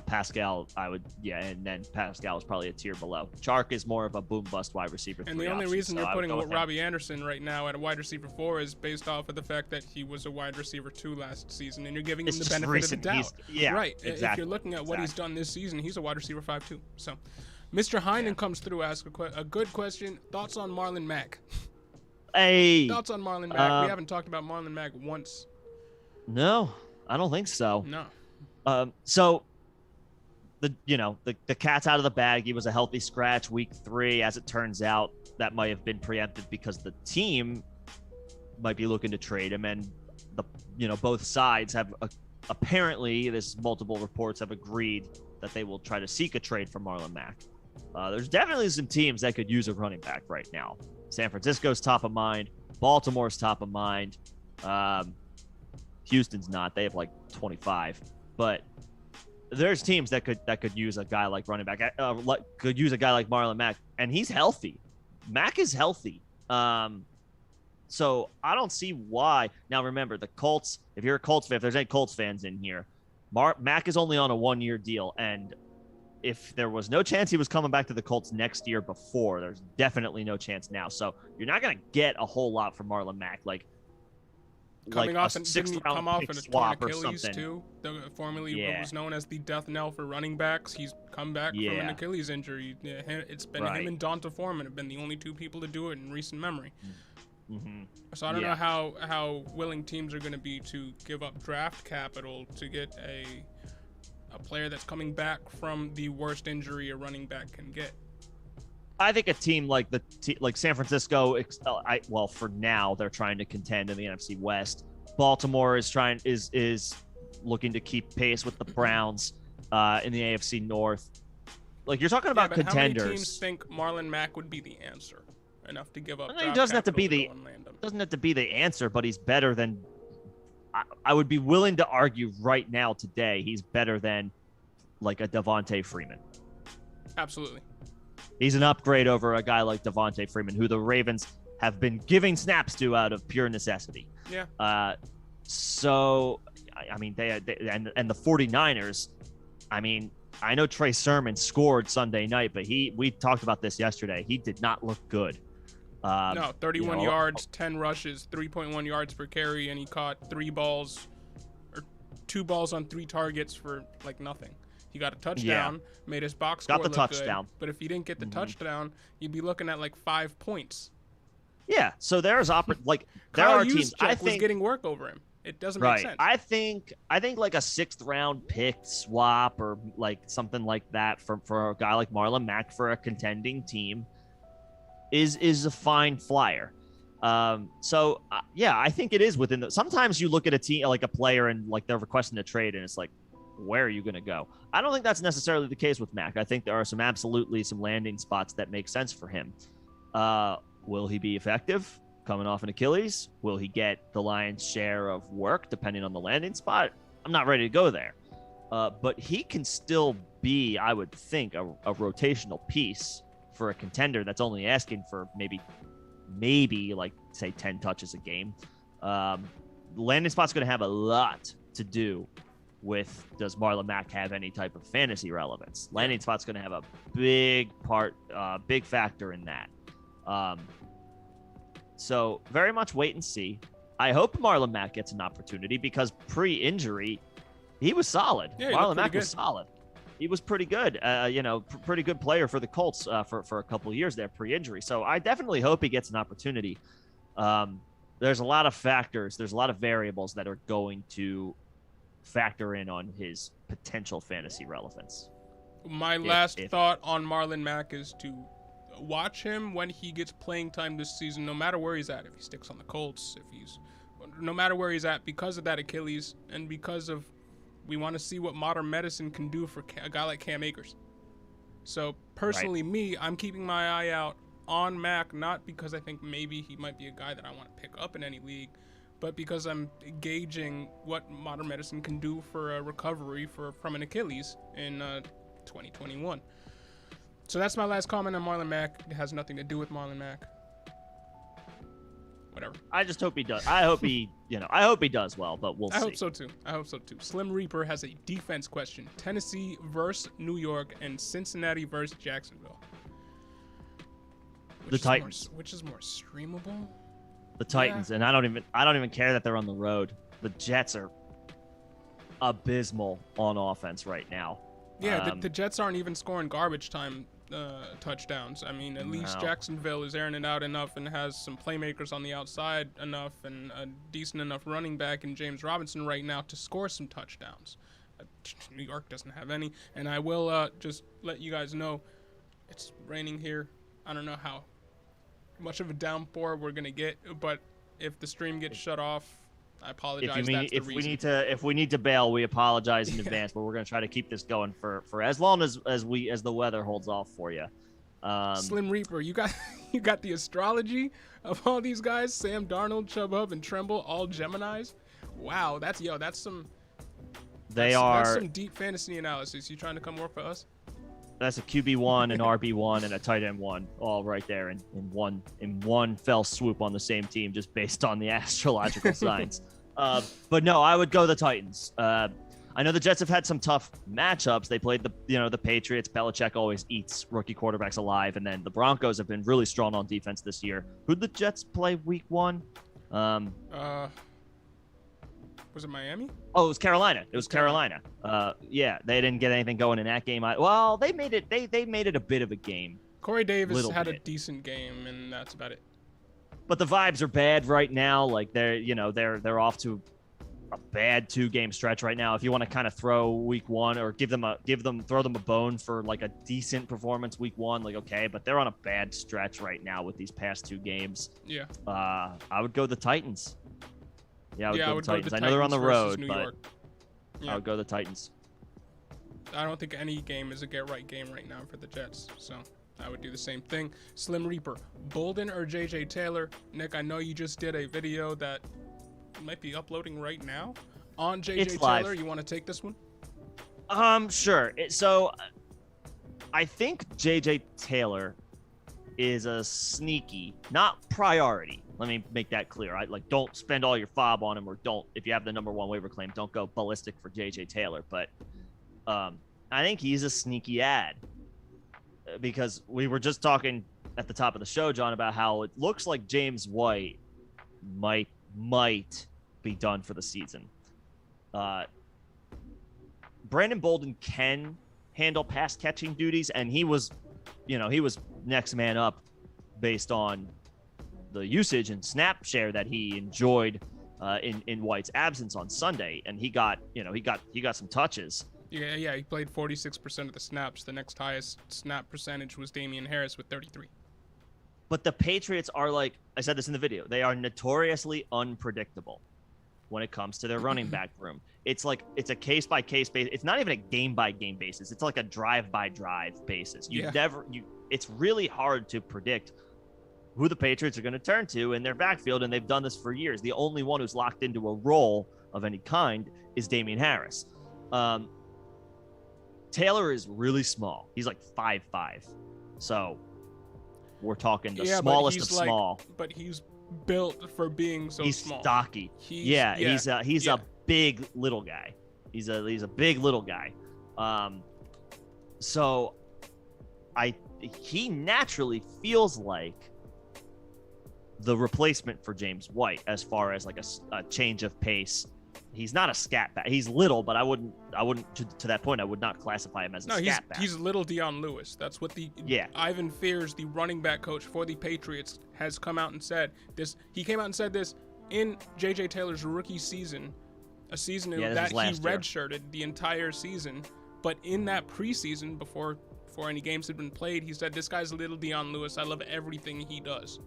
Pascal, and then Pascal is probably a tier below. Chark is more of a boom bust wide receiver. And the only reason you're putting Robbie Anderson right now at a wide receiver 4 is based off of the fact that he was a wide receiver 2 last season, and you're giving him the benefit of the doubt. Right. Exactly. If you're looking at what he's done this season, he's a wide receiver 5 too. So, Mr. Heinen comes through, ask a good question. Thoughts on Marlon Mack? Hey. Thoughts on Marlon Mack? We haven't talked about Marlon Mack once. No, I don't think so. No. So the cat's out of the bag. He was a healthy scratch week 3. As it turns out, that might have been preempted because the team might be looking to trade him, and both sides have apparently, this multiple reports have agreed that they will try to seek a trade for Marlon Mack. There's definitely some teams that could use a running back right now. San Francisco's top of mind. Baltimore's top of mind. Houston's not. They have like 25. But there's teams that could use a guy like running back. Could use a guy like Marlon Mack, and he's healthy. Mack is healthy. So I don't see why. Now remember, the Colts. If you're a Colts fan, if there's any Colts fans in here, Mack is only on a 1-year deal, and if there was no chance he was coming back to the Colts next year before, there's definitely no chance now. So you're not going to get a whole lot from Marlon Mack. Coming off and didn't he come off in a torn Achilles too? Formerly was known as the death knell for running backs. He's come back from an Achilles injury. It's been him and Donta Foreman have been the only 2 people to do it in recent memory. Mm-hmm. So I don't know how willing teams are going to be to give up draft capital to get a player that's coming back from the worst injury a running back can get. I think a team like San Francisco, for now they're trying to contend in the NFC West. Baltimore is looking to keep pace with the Browns in the AFC North. Like, you're talking about contenders. How many teams think Marlon Mack would be the answer enough to give up? He doesn't have to be the answer, but he's better than. I would be willing to argue right now today he's better than like a Devontae Freeman. Absolutely. He's an upgrade over a guy like Devontae Freeman, who the Ravens have been giving snaps to out of pure necessity. Yeah. So, I mean, and the 49ers, I mean, I know Trey Sermon scored Sunday night, but we talked about this yesterday. He did not look good. No, 31 yards, 10 rushes, 3.1 yards per carry, and he caught 2 balls on 3 targets for like nothing. He got a touchdown, made his box score look touchdown. Good, but if he didn't get the touchdown, you'd be looking at like 5 points. Yeah, so there's there are teams. I think was getting work over him. It doesn't make sense. I think like a 6th round pick swap or like something like that for a guy like Marlon Mack for a contending team is a fine flyer. I think it is within the. Sometimes you look at a team like a player and like they're requesting a trade and it's like, where are you going to go? I don't think that's necessarily the case with Mack. I think there are some landing spots that make sense for him. Will he be effective coming off an Achilles? Will he get the lion's share of work depending on the landing spot? I'm not ready to go there. but he can still be, I would think, a rotational piece for a contender that's only asking for maybe like say 10 touches a game. Landing spot's going to have a lot to do with, does Marlon Mack have any type of fantasy relevance? Landing spot's going to have a big factor in that. So very much wait and see. I hope Marlon Mack gets an opportunity because pre-injury, he was solid. Yeah, Marlon Mack was solid. He was pretty good. Pretty good player for the Colts for a couple of years there pre-injury. So I definitely hope he gets an opportunity. There's a lot of factors. There's a lot of variables that are going to factor in on his potential fantasy relevance. My last thought on Marlon Mack is to watch him when he gets playing time this season, no matter where he's at. If he sticks on the Colts, no matter where he's at, because of that Achilles and because of, we want to see what modern medicine can do for a guy like Cam Akers. So personally, I'm keeping my eye out on Mack, not because I think maybe he might be a guy that I want to pick up in any league, but because I'm gauging what modern medicine can do for a recovery from an Achilles in 2021. So that's my last comment on Marlon Mack. It has nothing to do with Marlon Mack. Whatever. I just hope he does. I hope he does well, but we'll see. I hope so too. Slim Reaper has a defense question. Tennessee versus New York and Cincinnati versus Jacksonville. The Titans. Which is more streamable? The Titans, and I don't even care that they're on the road. The Jets are abysmal on offense right now. Yeah, the Jets aren't even scoring garbage time touchdowns. I mean, at least Jacksonville is airing it out enough and has some playmakers on the outside enough and a decent enough running back in James Robinson right now to score some touchdowns. New York doesn't have any. And I will just let you guys know, it's raining here. I don't know how much of a downpour we're going to get, but if the stream gets shut off, I apologize. If we need to bail, we apologize in advance, but we're going to try to keep this going for as long as the weather holds off for you. Slim Reaper, you got the astrology of all these guys: Sam Darnold, Chubb Hubb, and Tremble, all Geminis. Wow, that's some. That's some deep fantasy analysis. You trying to come work for us? That's a QB1, an RB1, and a tight end 1, all right there in one fell swoop on the same team, just based on the astrological signs. But no, I would go the Titans. I know the Jets have had some tough matchups. They played the Patriots. Belichick always eats rookie quarterbacks alive, and then the Broncos have been really strong on defense this year. Who'd the Jets play week 1? Was it Miami? Oh, it was Carolina. It was Carolina. Yeah, they didn't get anything going in that game. Well, they made it. They made it a bit of a game. Corey Davis had a decent game, and that's about it. But the vibes are bad right now. Like they're off to a bad 2-game stretch right now. If you want to kind of throw week 1 or throw them a bone for like a decent performance week 1, like okay, but they're on a bad stretch right now with these past 2 games. Yeah. I would go the Titans. Yeah, I would go the Titans. I know they're on the road, New but York. Yeah. I would go the Titans. I don't think any game is a get-right game right now for the Jets, so I would do the same thing. Slim Reaper, Bolden or J.J. Taylor? Nick, I know you just did a video that might be uploading right now on J.J. Taylor. Live. You want to take this one? Sure. So I think J.J. Taylor is a sneaky, not priority. Let me make that clear. Don't spend all your fob on him, or if you have the number 1 waiver claim, don't go ballistic for J.J. Taylor. But I think he's a sneaky ad because we were just talking at the top of the show, John, about how it looks like James White might be done for the season. Brandon Bolden can handle pass catching duties, and he was next man up based on the usage and snap share that he enjoyed in White's absence on Sunday, and he got some touches. Yeah, he played 46% of the snaps. The next highest snap percentage was Damian Harris with 33. But the Patriots are, like I said this in the video, they are notoriously unpredictable when it comes to their running back room. It's a case by case basis. It's not even a game by game basis. It's like a drive by drive basis. It's really hard to predict who the Patriots are going to turn to in their backfield, and they've done this for years. The only one who's locked into a role of any kind is Damian Harris. Taylor is really small. He's like 5'5". So we're talking the Yeah, smallest but of he's like, small. but he's built for being so He's small. stocky. He's a big little guy. He's a big little guy. So he naturally feels like the replacement for James White as far as like a change of pace. He's not a scat back. He's little, but I wouldn't to that point I would not classify him as a scat back. He's little Dion Lewis. That's what Ivan Fears, the running back coach for the Patriots, has come out and said this. He came out and said this in JJ Taylor's rookie season, a season that he redshirted the entire season. But in that preseason, before any games had been played, he said, "This guy's little Dion Lewis. I love everything he does."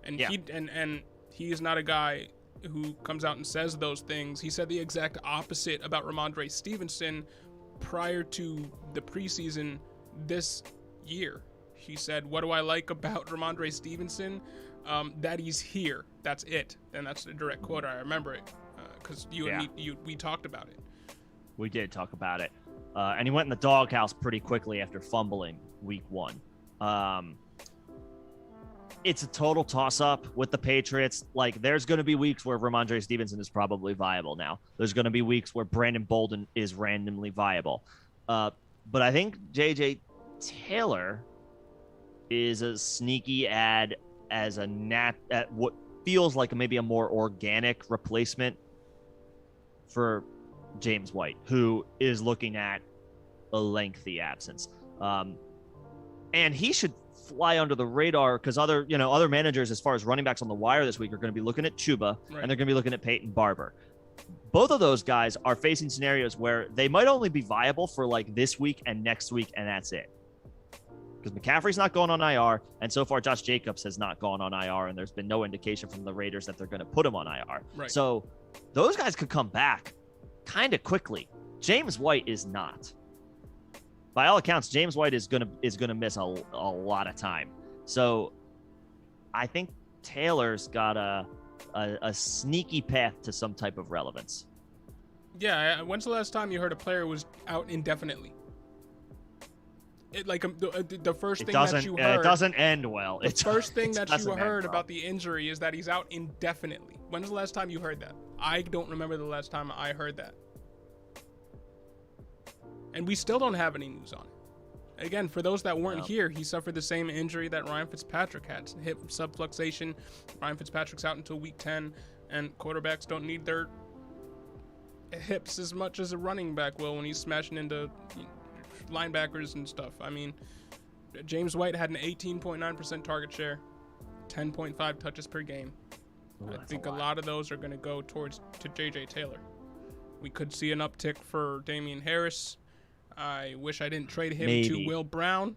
And he is not a guy who comes out and says those things. He said the exact opposite about Ramondre Stevenson prior to the preseason this year. He said, "What do I like about Ramondre Stevenson? That he's here. That's it." And that's a direct quote. I remember it because we talked about it. We did talk about it. And he went in the doghouse pretty quickly after fumbling week 1. It's a total toss-up with the Patriots. Like, there's going to be weeks where Ramondre Stevenson is probably viable now. There's going to be weeks where Brandon Bolden is randomly viable. But I think J.J. Taylor is a sneaky ad as at what feels like maybe a more organic replacement for James White, who is looking at a lengthy absence. And he should fly under the radar because other managers as far as running backs on the wire this week are going to be looking at Chuba, right, and they're going to be looking at Peyton Barber. Both of those guys are facing scenarios where they might only be viable for like this week and next week, and that's it. Because McCaffrey's not going on IR, and so far Josh Jacobs has not gone on IR, and there's been no indication from the Raiders that they're going to put him on IR. Right. So those guys could come back kind of quickly. James White is not. By all accounts, James White is gonna miss a lot of time. So I think Taylor's got a sneaky path to some type of relevance. Yeah, when's the last time you heard a player was out indefinitely? The first thing that you heard, it doesn't end well. The first thing that you heard about the injury is that he's out indefinitely. When's the last time you heard that? I don't remember the last time I heard that. And we still don't have any news on it. Again, for those that weren't here, he suffered the same injury that Ryan Fitzpatrick had. Hip subluxation. Ryan Fitzpatrick's out until week 10, and quarterbacks don't need their hips as much as a running back will when he's smashing into linebackers and stuff. I mean, James White had an 18.9% target share, 10.5 touches per game. Ooh, I think a lot of those are going to go to J.J. Taylor. We could see an uptick for Damian Harris. I wish I didn't trade him to Will Brown.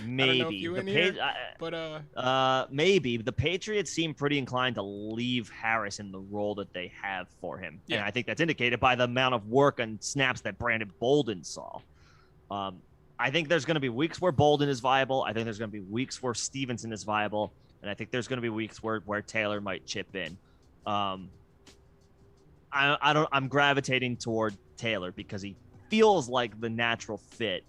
Maybe. I don't know if you in here, but maybe. The Patriots seem pretty inclined to leave Harris in the role that they have for him. Yeah. And I think that's indicated by the amount of work and snaps that Brandon Bolden saw. I think there's going to be weeks where Bolden is viable. I think there's going to be weeks where Stevenson is viable. And I think there's going to be weeks where Taylor might chip in. I'm gravitating toward Taylor because he feels like the natural fit.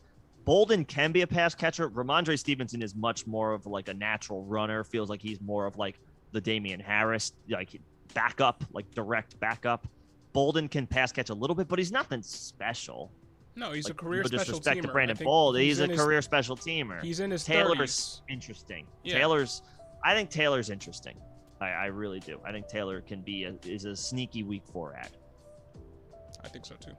Bolden can be a pass catcher. Ramondre Stevenson is much more of like a natural runner. Feels like he's more of like the Damian Harris, like backup, like direct backup. Bolden can pass catch a little bit, but he's nothing special. No, he's a career special teamer. Disrespect to Brandon Bolden. He's a career special teamer. He's in his Taylor's 30s. Interesting. Yeah. I think Taylor's interesting. I really do. I think Taylor is a sneaky week 4 ad. I think so too.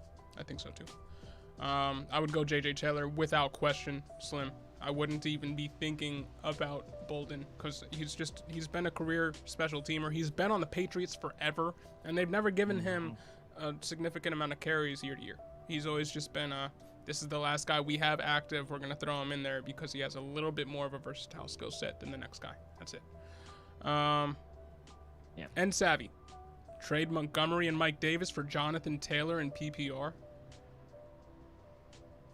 I would go J.J. Taylor without question, Slim. I wouldn't even be thinking about Bolden because he's been a career special teamer. He's been on the Patriots forever, and they've never given him a significant amount of carries year to year. He's always just been this is the last guy we have active. We're going to throw him in there because he has a little bit more of a versatile skill set than the next guy. That's it. And savvy. Trade Montgomery and Mike Davis for Jonathan Taylor in PPR.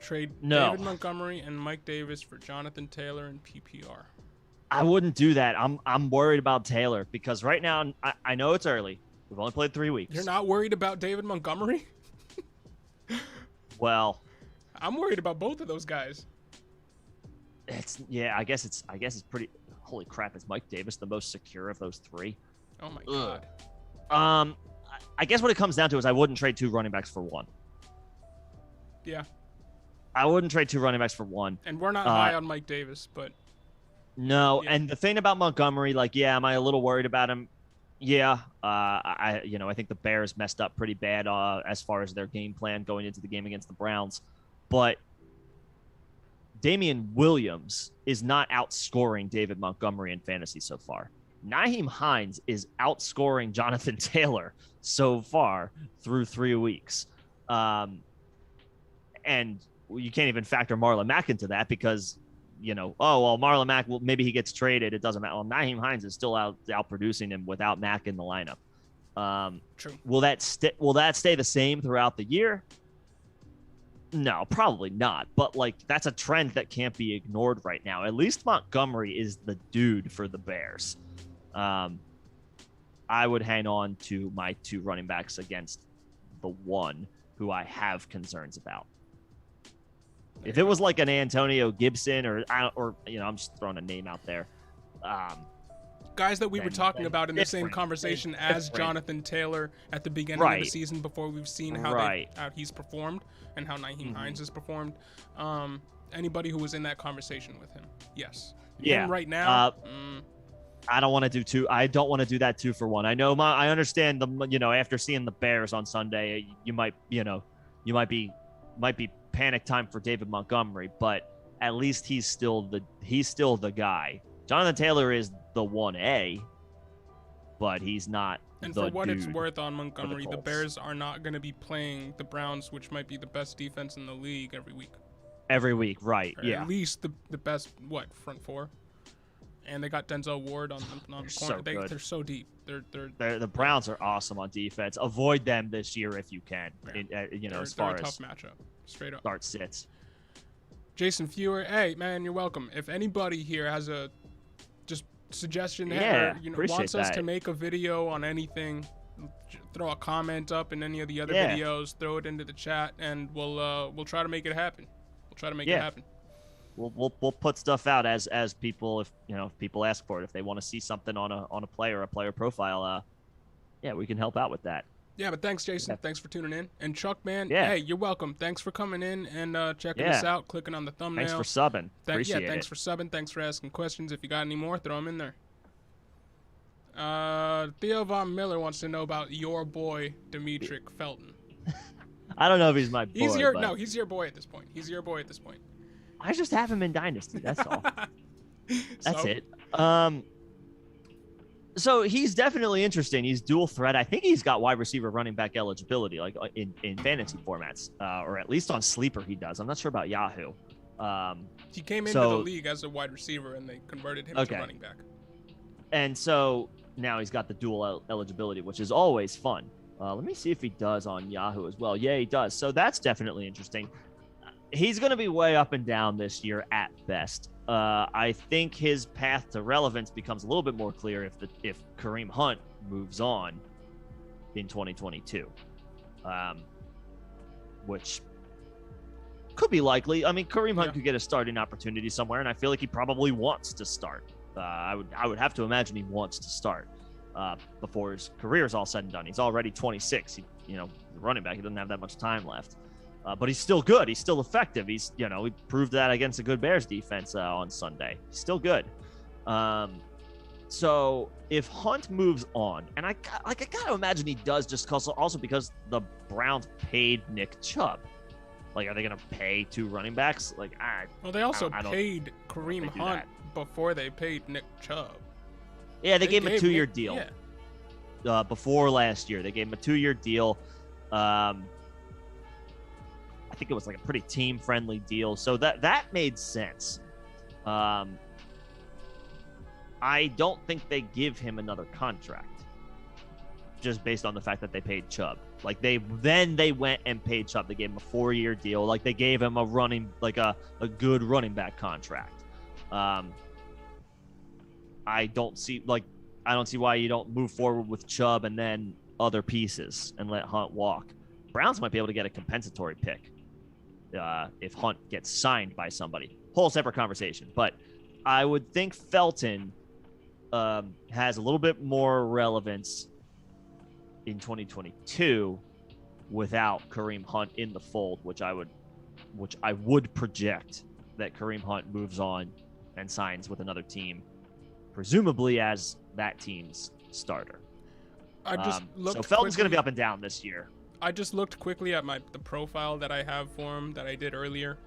David Montgomery and Mike Davis for Jonathan Taylor in PPR. I wouldn't do that. I'm worried about Taylor because right now I know it's early. We've only played 3 weeks. You're not worried about David Montgomery? Well, I'm worried about both of those guys. I guess it's pretty. Holy crap! Is Mike Davis the most secure of those three? Oh my god. I guess what it comes down to is I wouldn't trade 2 running backs for 1. Yeah. I wouldn't trade 2 running backs for 1. And we're not high on Mike Davis, but no. Yeah. And the thing about Montgomery, like, yeah, am I a little worried about him? Yeah. I think the Bears messed up pretty bad as far as their game plan going into the game against the Browns, but Damian Williams is not outscoring David Montgomery in fantasy so far. Nyheim Hines is outscoring Jonathan Taylor so far through 3 weeks. And you can't even factor Marlon Mack into that because, Marlon Mack, maybe he gets traded. It doesn't matter. Well, Nyheim Hines is still out producing him without Mack in the lineup. True. Will that stay the same throughout the year? No, probably not. But, that's a trend that can't be ignored right now. At least Montgomery is the dude for the Bears. I would hang on to my 2 running backs against the 1 who I have concerns about. If it was like an Antonio Gibson or I'm just throwing a name out there. Guys that we were talking about in the same conversation as Jonathan Taylor at the beginning of the season before we've seen how he's performed and how Nyheim Hines has performed. Anybody who was in that conversation with him, yes. Yeah. Him right now, I don't want to do 2. I don't want to do that 2 for 1. I know I understand after seeing the Bears on Sunday, you might be panic time for David Montgomery, but at least he's still the guy. Jonathan Taylor is the 1A, but he's not. And for what it's worth on Montgomery, the Bears are not going to be playing the Browns, which might be the best defense in the league every week. Every week, right? Or at least the best front 4. And they got Denzel Ward on the corner. So they're so deep. The Browns are awesome on defense. Avoid them this year if you can. Yeah. As far they're a as tough matchup, straight up. Start sits. Jason Fewer, hey man, you're welcome. If anybody here has a just suggestion, wants us to make a video on anything, throw a comment up in any of the other videos, throw it into the chat, and we'll try to make it happen. We'll try to make it happen. We'll put stuff out as people, if people ask for it, if they want to see something on a player profile, we can help out with that. Yeah, but thanks, Jason. Yeah. Thanks for tuning in. And Chuck, man, hey, you're welcome. Thanks for coming in and checking us out, clicking on the thumbnail. Thanks for subbing. Appreciate it. Thanks for subbing. Thanks for asking questions. If you got any more, throw them in there. Theo Von Miller wants to know about your boy, Demetric Felton. I don't know if he's my boy. He's your boy at this point. I just have him in Dynasty. That's all. That's it. So he's definitely interesting. He's dual threat. I think he's got wide receiver running back eligibility, like in fantasy formats, or at least on Sleeper he does. I'm not sure about Yahoo. He came into the league as a wide receiver, and they converted him to running back. And so now he's got the dual eligibility, which is always fun. Let me see if he does on Yahoo as well. Yeah, he does. So that's definitely interesting. He's going to be way up and down this year at best. I think his path to relevance becomes a little bit more clear if Kareem Hunt moves on in 2022, which could be likely. I mean, Kareem Hunt could get a starting opportunity somewhere, and I feel like he probably wants to start. I would have to imagine he wants to start before his career is all said and done. He's already 26. The running back. He doesn't have that much time left. But he's still good. He's still effective. He proved that against a good Bears defense on Sunday. He's still good. So if Hunt moves on, and I gotta imagine he does, just also because the Browns paid Nick Chubb. Like, are they gonna pay 2 running backs? They also paid Kareem Hunt before they paid Nick Chubb. Yeah, they gave him a 2-year deal. Yeah. Before last year, they gave him a 2-year deal. I think it was like a pretty team-friendly deal, so that made sense. I don't think they give him another contract, just based on the fact that they paid Chubb. Like they went and paid Chubb. They gave him a 4-year deal. Like they gave him a good running back contract. I don't see why you don't move forward with Chubb and then other pieces and let Hunt walk. Browns might be able to get a compensatory pick if Hunt gets signed by somebody. Whole separate conversation. But I would think Felton has a little bit more relevance in 2022 without Kareem Hunt in the fold, which I would project that Kareem Hunt moves on and signs with another team, presumably as that team's starter. I just looked. So Felton's going to be up and down this year. I just looked quickly at the profile that I have for him that I did earlier,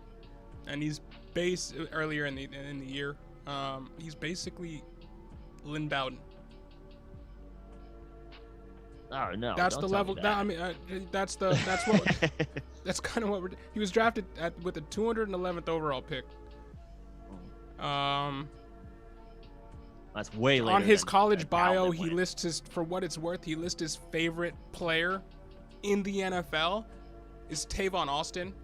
and he's earlier in the year. He's basically Lynn Bowden. Oh no, that's the level. That's what. That's kind of what he was drafted with the 211th overall pick. That's way later. On his college bio, he lists for what it's worth. He lists his favorite player in the NFL is Tavon Austin.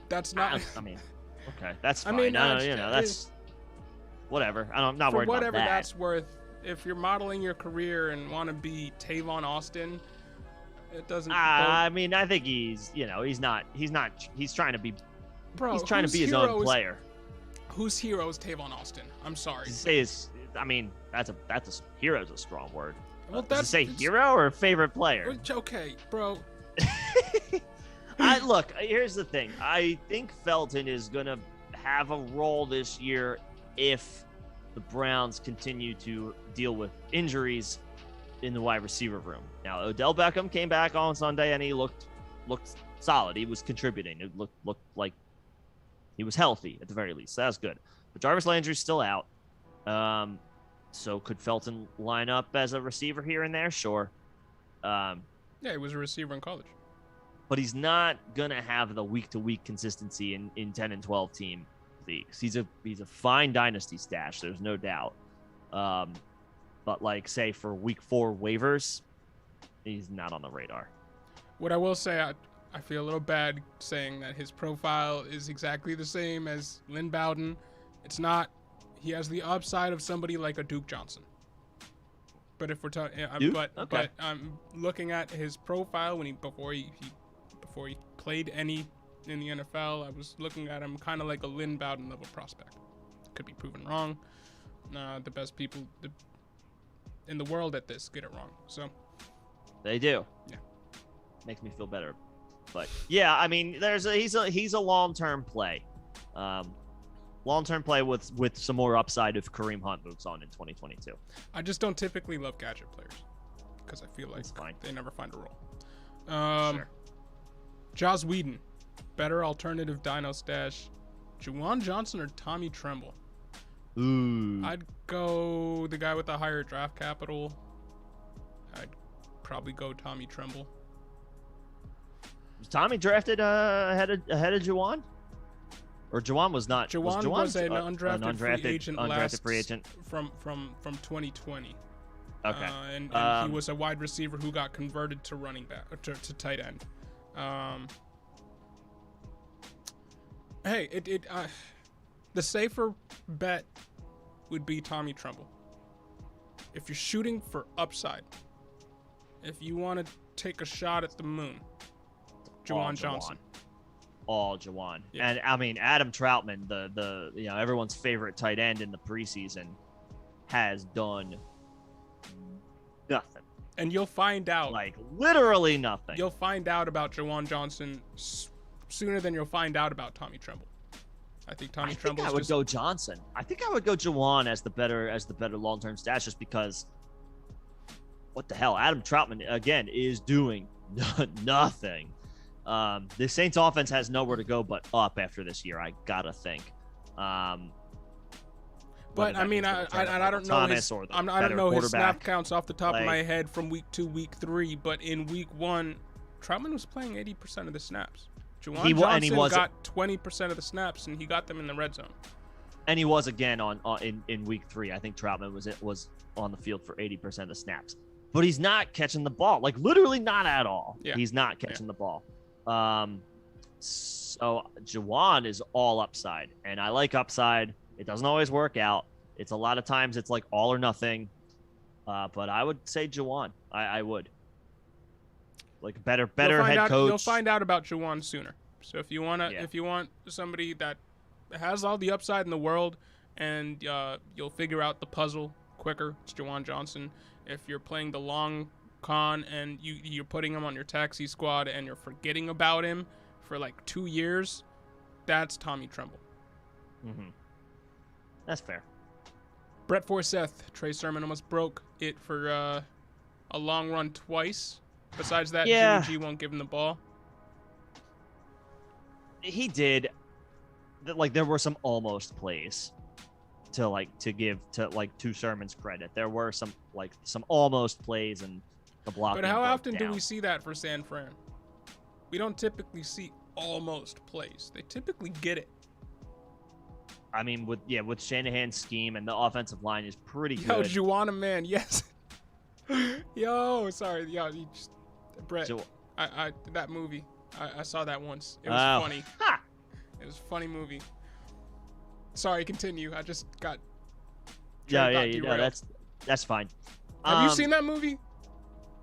That's not. I mean, okay, that's fine. I mean, that's whatever. I'm not worried about that. For whatever that's worth, if you're modeling your career and want to be Tavon Austin, it doesn't. I mean, I think he's not. He's trying to be. Bro, he's trying to be his own player. Whose hero is Tavon Austin? I'm sorry. To say hero's a strong word. Well, does it say hero or favorite player? Okay, bro. Look, here's the thing. I think Felton is gonna have a role this year if the Browns continue to deal with injuries in the wide receiver room. Now, Odell Beckham came back on Sunday and he looked solid. He was contributing. It looked like he was healthy at the very least. So that's good. But Jarvis Landry's still out. So could Felton line up as a receiver here and there? Sure. Yeah, he was a receiver in college. But he's not gonna have the week-to-week consistency in 10 and 12 team leagues. He's a fine dynasty stash. There's no doubt. But like say for week 4 waivers, he's not on the radar. What I will say, I feel a little bad saying that his profile is exactly the same as Lynn Bowden. It's not. He has the upside of somebody like a Duke Johnson. But if we're talking, but I'm looking at his profile before he played any in the NFL. I was looking at him kind of like a Lynn Bowden level prospect. Could be proven wrong. The best people in the world at this get it wrong. So they do. Yeah, makes me feel better. But yeah, I mean, he's a long-term play. Long-term play with some more upside if Kareem Hunt moves on in 2022. I just don't typically love gadget players because I feel like they never find a role. Sure. Joss Whedon, better alternative dino stash, Juwan Johnson or Tommy Tremble? Ooh. I'd go the guy with the higher draft capital. I'd probably go Tommy Tremble. Was Tommy drafted ahead of Juwan? Or Juwan was not. Juwan was an undrafted free agent from 2020. Okay. And he was a wide receiver who got converted to running back to tight end. The safer bet would be Tommy Tremble. If you're shooting for upside, if you want to take a shot at the moon, Juwan Johnson. All Juwan. Yeah. And I mean, Adam Troutman, the everyone's favorite tight end in the preseason, has done nothing. And you'll find out. Like literally nothing. You'll find out about Juwan Johnson sooner than you'll find out about Tommy Tremble. I think Tommy Tremble. I would go Johnson. I think I would go Juwan as the better long-term stash, just because. What the hell? Adam Troutman again is doing nothing. The Saints offense has nowhere to go but up after this year. I gotta think. But I mean, I don't know I don't know his snap counts off the top of my head from week 2, week 3. But in week 1, Troutman was playing 80% of the snaps. Juwan Johnson got 20% of the snaps, and he got them in the red zone. And he was again in week 3. I think Troutman was on the field for 80% of the snaps. But he's not catching the ball, like literally not at all. Yeah. He's not catching the ball. So Juwan is all upside, and I like upside. It doesn't always work out. It's a lot of times it's like all or nothing. But I would say Juwan. I would. Like better head coach. You'll find out about Juwan sooner So if you want somebody that has all the upside in the world, and you'll figure out the puzzle quicker, it's Juwan Johnson. If you're playing the long con and you're putting him on your taxi squad and you're forgetting about him for like 2 years, that's Tommy Tremble. Mm-hmm. That's fair. Brett Forsyth, Trey Sermon almost broke it for a long run twice. Besides that, Jimmy G won't give him the ball. He did. Like, there were some almost plays to Sermon's credit. There were some almost plays and the block. But how often do we see that for San Fran? We don't typically see almost plays. They typically get it. I mean, with Shanahan's scheme, and the offensive line is pretty good. Yo, Juwan, man, yes. Yo, sorry, you just Brett. I that movie. I saw that once. It was funny. Ha! It was a funny movie. Sorry, continue. I just got. That's fine. Have you seen that movie?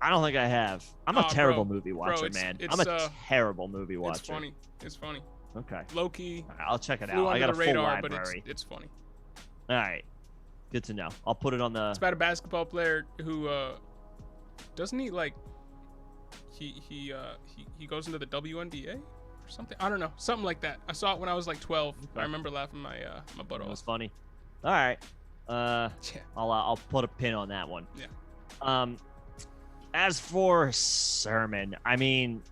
I don't think I have. I'm a terrible movie watcher, man. I'm a terrible movie watcher. It's funny. Okay. Low key. I'll check it out. I got a full library. But it's funny. All right. Good to know. I'll put it on the. It's about a basketball player who doesn't he like he goes into the WNBA or something. I don't know, something like that. I saw it when I was like 12. Okay. I remember laughing my butt off. It was funny. All right. I'll put a pin on that one. Yeah. As for Sermon, I mean,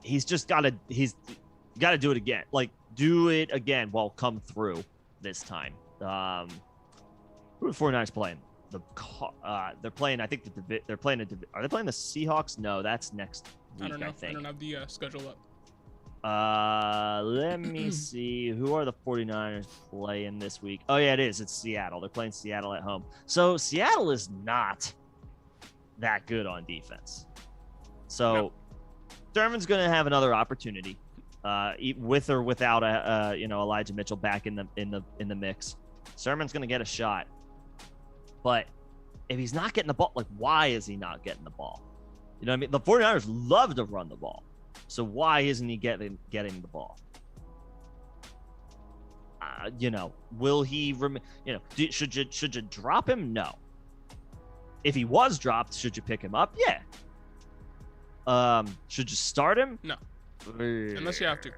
he's got to do it again. Like, do it again. Well, come through this time. Who are the 49ers playing? They're playing. I think they're playing. Are they playing the Seahawks? No, that's next week. I don't know. I don't have the schedule up. Let me see. Who are the 49ers playing this week? Oh yeah, it is. It's Seattle. They're playing Seattle at home. So Seattle is not that good on defense. So no. Sermon's going to have another opportunity, with or without Elijah Mitchell back in the mix. Sermon's going to get a shot. But if he's not getting the ball, like, why is he not getting the ball? You know what I mean? The 49ers love to run the ball. So why isn't he getting the ball? Will he should you drop him? No. If he was dropped, should you pick him up? Yeah. Should you start him? No. Unless you have to.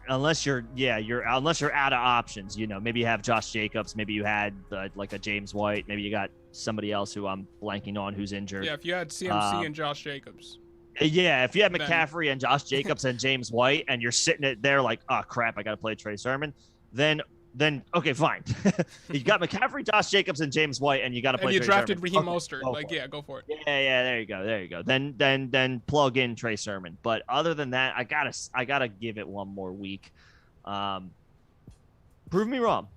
Unless you're out of options, maybe you have Josh Jacobs, maybe you had like a James White, maybe you got somebody else who I'm blanking on who's injured. Yeah, if you had CMC and Josh Jacobs. Yeah, if you had McCaffrey and Josh Jacobs and James White, and you're sitting there like, oh crap, I got to play Trey Sermon, then okay, fine. You got McCaffrey, Josh Jacobs, and James White, and you got to play. And you Trey drafted Sermon. Raheem Mostert. Go for it. Yeah, there you go. Then plug in Trey Sermon. But other than that, I gotta give it one more week. Prove me wrong,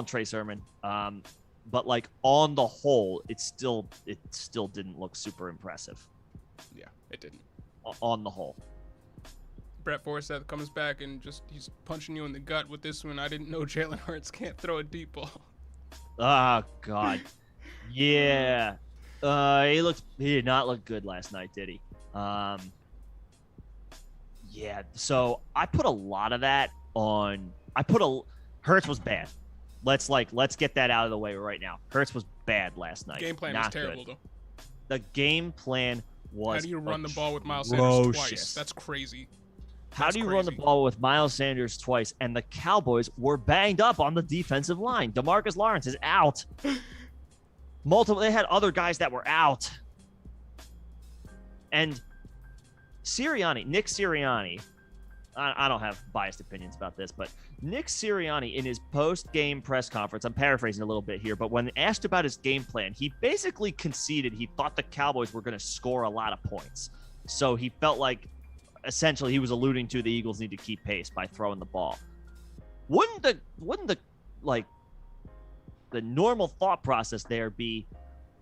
Trey Sermon. But like on the whole, it still didn't look super impressive. Yeah, it didn't. On the whole. Brett Forsyth comes back and he's punching you in the gut with this one. I didn't know Jalen Hurts can't throw a deep ball. Oh God. Yeah. He did not look good last night, did he? Yeah. So I put a lot of that on. Hurts was bad. Let's get that out of the way right now. Hurts was bad last night. Game plan was terrible though. The game plan was. How do you run the ball with Miles Sanders twice? That's crazy. How do you run the ball with Miles Sanders twice? And the Cowboys were banged up on the defensive line. DeMarcus Lawrence is out. They had other guys that were out. And Nick Sirianni, I don't have biased opinions about this, but Nick Sirianni in his post-game press conference, I'm paraphrasing a little bit here, but when asked about his game plan, he basically conceded he thought the Cowboys were going to score a lot of points. So he felt like essentially he was alluding to the Eagles need to keep pace by throwing the ball. Wouldn't the normal thought process there be,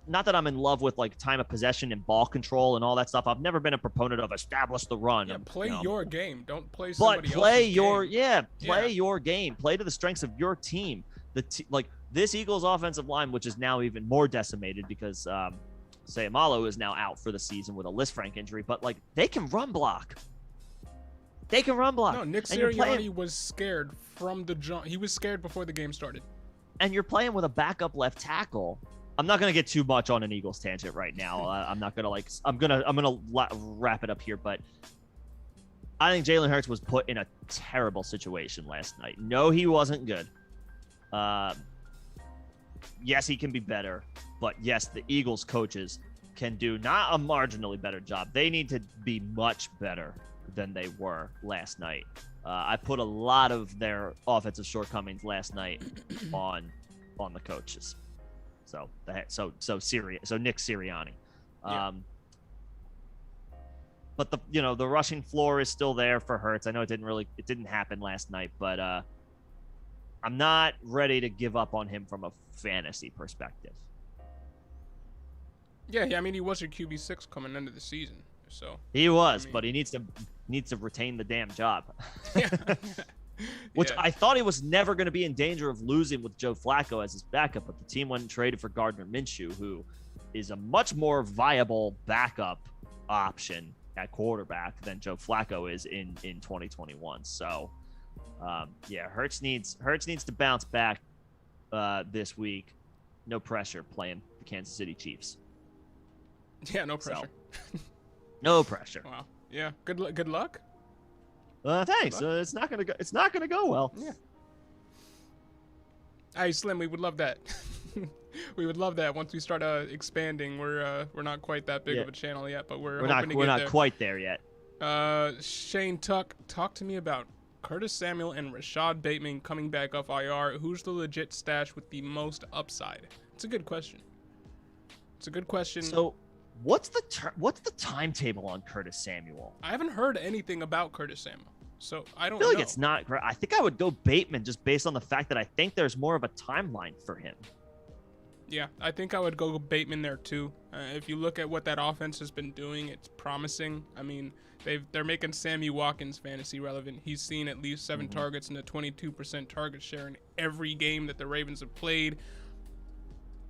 not that I'm in love with like time of possession and ball control and all that stuff. I've never been a proponent of establish the run. Yeah, play your game. Don't play somebody else's game. Play your game. Play to the strengths of your team. This Eagles offensive line, which is now even more decimated because Sayamalo is now out for the season with a Lisfranc injury, but like they can run block. They can run block. No, Nick Sirianni was scared from the jump. He was scared before the game started. And you're playing with a backup left tackle. I'm not going to get too much on an Eagles tangent right now. I'm not going to I'm going to wrap it up here, but I think Jalen Hurts was put in a terrible situation last night. No, he wasn't good. Yes, he can be better, but yes, the Eagles coaches can do not a marginally better job. They need to be much better than they were last night. I put a lot of their offensive shortcomings last night on the coaches. So Nick Sirianni. Yeah. But the rushing floor is still there for Hurts. I know it didn't happen last night, but I'm not ready to give up on him from a fantasy perspective. Yeah, I mean, he was your QB6 coming into the season, so he was, but he needs to retain the damn job. Yeah. Which I thought he was never going to be in danger of losing with Joe Flacco as his backup, but the team went and traded for Gardner Minshew, who is a much more viable backup option at quarterback than Joe Flacco is in 2021. So, Hurts needs to bounce back this week. No pressure playing the Kansas City Chiefs. Yeah, no pressure. So, no pressure. Wow. Yeah. Good luck. Thanks. It's not gonna go well. Yeah. Hey, Slim, we would love that. We would love that once we start expanding. We're not quite that big of a channel yet, but we're not quite there yet. Shane Tuck, talk to me about Curtis Samuel and Rashad Bateman coming back off IR. Who's the legit stash with the most upside? It's a good question. So, what's the timetable on Curtis Samuel? I haven't heard anything about Curtis Samuel, so I don't feel know. Like it's not great. I think I would go Bateman just based on the fact that I think there's more of a timeline for him. Yeah, I think I would go Bateman there too. If you look at what that offense has been doing, it's promising. I mean, they're making Sammy Watkins fantasy relevant. He's seen at least 7 targets and a 22% target share in every game that the Ravens have played.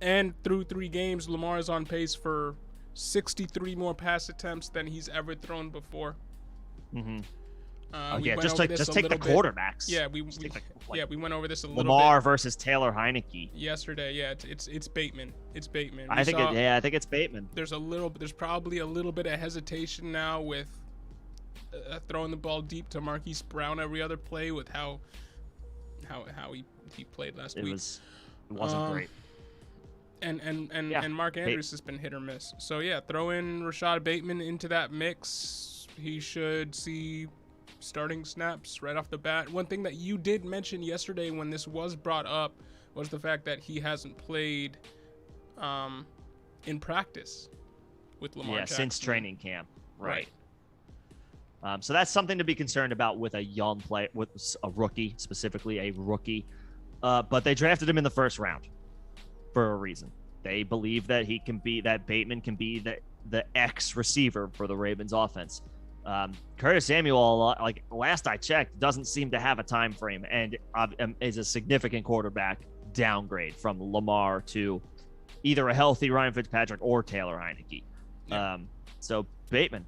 And through 3 games, Lamar is on pace for 63 more pass attempts than he's ever thrown before. Mm-hmm. Just take the quarterbacks. Yeah, we went over this a little Lamar bit. versus Taylor Heineke Yesterday. Yeah, it's Bateman. It's Bateman. I think it's Bateman. There's probably a little bit of hesitation now with throwing the ball deep to Marquise Brown every other play with how he played last week. It wasn't great. And Mark Andrews has been hit or miss. So yeah, throw in Rashad Bateman into that mix. He should see starting snaps right off the bat. One thing that you did mention yesterday when this was brought up was the fact that he hasn't played in practice with Lamar Jackson. Since training camp. Right. So that's something to be concerned about with a young player, with a rookie, specifically a rookie. But they drafted him in the first round for a reason. They believe that Bateman can be the X receiver for the Ravens offense. Curtis Samuel, like last I checked, doesn't seem to have a time frame and is a significant quarterback downgrade from Lamar to either a healthy Ryan Fitzpatrick or Taylor Heineke. Yeah. So Bateman's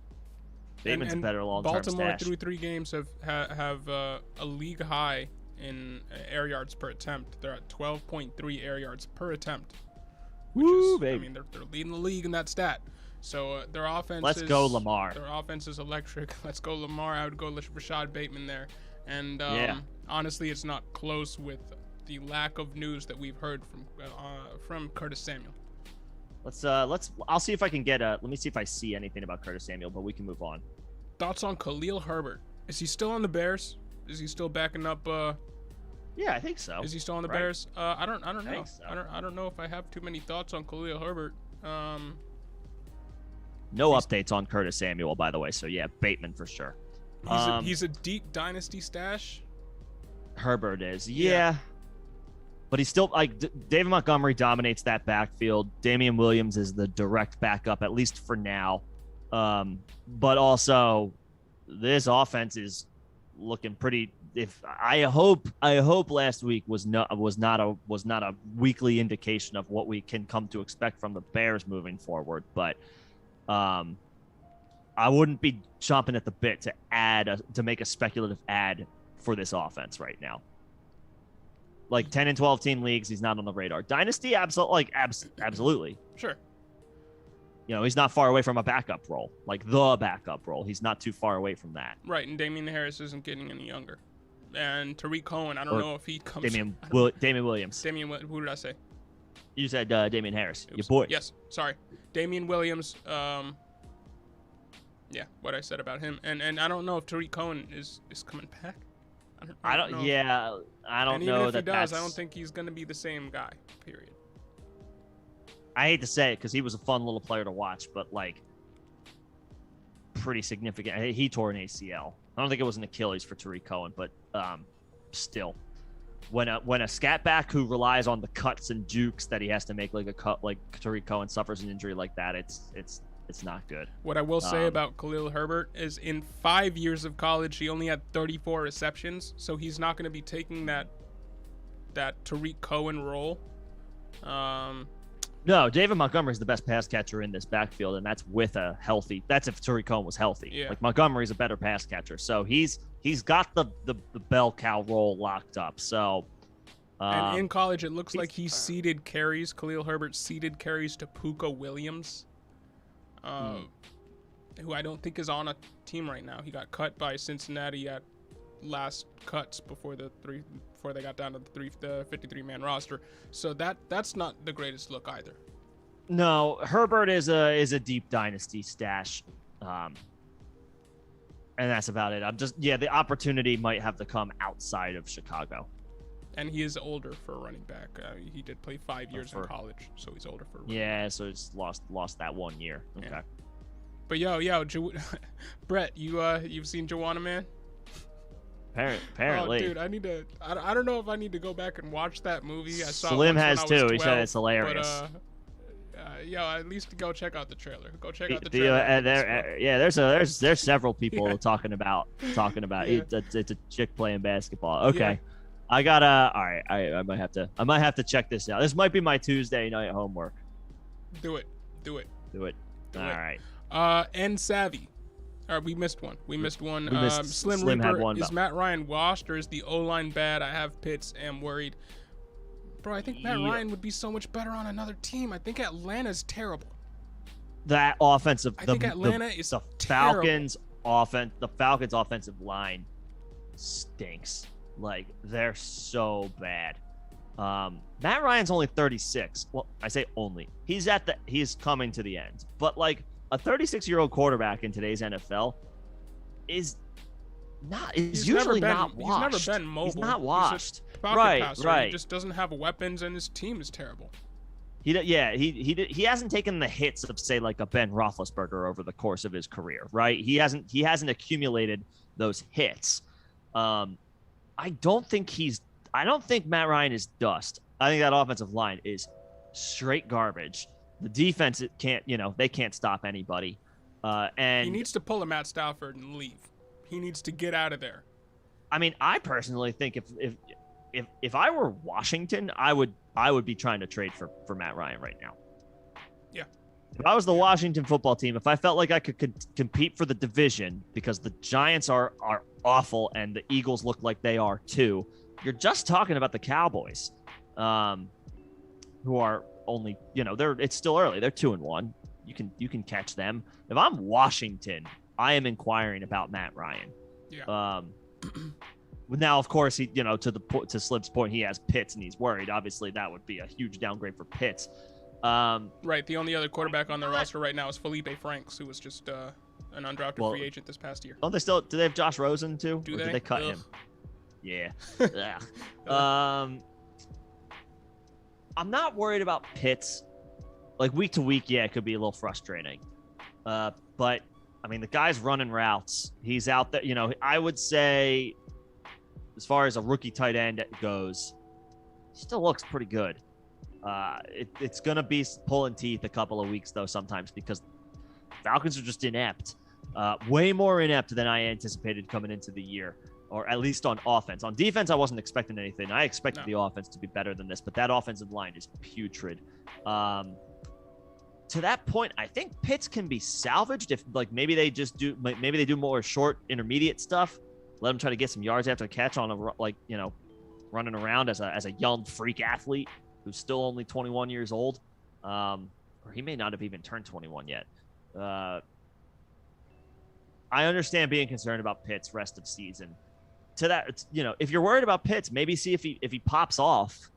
a better long-term Baltimore stash. through 3 games have a league high in air yards per attempt. They're at 12.3 air yards per attempt. Baby. I mean, they're leading the league in that stat. So their offense. Let's go Lamar. Their offense is electric. Let's go Lamar. I would go Rashad Bateman there. And honestly, it's not close with the lack of news that we've heard from Curtis Samuel. I'll see if I can get let me see if I see anything about Curtis Samuel, but we can move on. Thoughts on Khalil Herbert? Is he still on the Bears? Is he still backing up? Yeah, I think so. Is he still on the Bears? I don't know. I think so. I don't know if I have too many thoughts on Khalil Herbert. No updates on Curtis Samuel, by the way. So yeah, Bateman for sure. He's a deep dynasty stash. Herbert is, yeah. But he's still David Montgomery dominates that backfield. Damian Williams is the direct backup, at least for now. But also, this offense is looking pretty. I hope last week was not a weekly indication of what we can come to expect from the Bears moving forward. But I wouldn't be chomping at the bit to make a speculative add for this offense right now. Like 10 and 12 team leagues, he's not on the radar. Dynasty, absolutely. Sure. You know, he's not far away from a backup role, like the backup role. He's not too far away from that. Right, and Damian Harris isn't getting any younger. And Tariq Cohen, I don't know if he comes. Damian Williams. Who did I say? You said Damian Harris, your boy. Yes, sorry. Damian Williams. Yeah, what I said about him. And I don't know if Tariq Cohen is coming back. I don't know. Yeah, I don't and know even if that he does, I don't think he's going to be the same guy, period. I hate to say it because he was a fun little player to watch, but like pretty significant. He tore an ACL. I don't think it was an Achilles for Tariq Cohen, but still, when a scat back who relies on the cuts and jukes that he has to make, like a cut, like Tariq Cohen suffers an injury like that, it's not good. What I will say about Khalil Herbert is in 5 years of college, he only had 34 receptions, so he's not going to be taking that Tariq Cohen role. No, David Montgomery's the best pass catcher in this backfield, and that's with a healthy. That's if Tariq Cohen was healthy. Yeah. Like Montgomery's a better pass catcher, so he's got the bell cow role locked up. So, and in college, it looks like he ceded carries. Khalil Herbert ceded carries to Puka Williams, who I don't think is on a team right now. He got cut by Cincinnati at last cuts before they got down to the 53-man roster. So that's not the greatest look either. No, Herbert is a deep dynasty stash, and that's about it. The opportunity might have to come outside of Chicago. And he is older for a running back. He did play 5 years in college, so he's older for a running back. So he's lost that 1 year. Okay. Yeah. But yo, Brett, you've seen Juwanna Mann? Apparently. Oh, dude, I don't know if I need to go back and watch that movie. I saw Slim it has once when I too. was He 12, said it's hilarious. But, at least go check out the trailer. Go check out the trailer. There's several people talking about it. It's a chick playing basketball. Okay. Yeah. I gotta. All right. I might have to check this out. This might be my Tuesday night homework. Do it. All right. And Savvy. All right, we missed one. Slim Reaper, had one. Is Matt Ryan washed or is the O-line bad? I have Pitts. Am worried. Bro, I think Matt Ryan would be so much better on another team. I think Atlanta's terrible. That offensive. I think Atlanta is the terrible. The Falcons' offensive line stinks. Like, they're so bad. Matt Ryan's only 36. Well, I say only. He's coming to the end. But like, a 36-year-old quarterback in today's NFL is usually not washed. He's never been mobile. He's not washed. Right. Right. He just doesn't have weapons, and his team is terrible. He hasn't taken the hits of, say, like a Ben Roethlisberger over the course of his career, right? He hasn't accumulated those hits. I don't think Matt Ryan is dust. I think that offensive line is straight garbage. The defense, they can't stop anybody. And he needs to pull a Matt Stafford and leave. He needs to get out of there. I mean, I personally think if I were Washington, I would be trying to trade for Matt Ryan right now. Yeah. If I was the Washington football team, if I felt like I could compete for the division, because the Giants are awful and the Eagles look like they are too, you're just talking about the Cowboys, who are only, it's still early. They're 2-1. You can catch them. If I'm Washington, I am inquiring about Matt Ryan. Yeah. Now, of course, he, to Slip's point, he has Pitts and he's worried. Obviously, that would be a huge downgrade for Pitts. Right. The only other quarterback on the roster right now is Felipe Franks, who was just an undrafted free agent this past year. Don't they still? Do they have Josh Rosen too? Did they cut him? Yeah. I'm not worried about Pitts. Like, week to week, it could be a little frustrating. But I mean, the guy's running routes. He's out there. I would say, as far as a rookie tight end goes, he still looks pretty good. It's going to be pulling teeth a couple of weeks, though, sometimes, because Falcons are just inept. Way more inept than I anticipated coming into the year, or at least on offense. On defense, I wasn't expecting anything. I expected the offense to be better than this, but that offensive line is putrid. to that point, I think Pitts can be salvaged if like maybe they do more short intermediate stuff. Let him try to get some yards after the catch on running around as a young freak athlete who's still only 21 years old. Or he may not have even turned 21 yet. I understand being concerned about Pitts rest of season. To that, if you're worried about Pitts, maybe see if he pops off.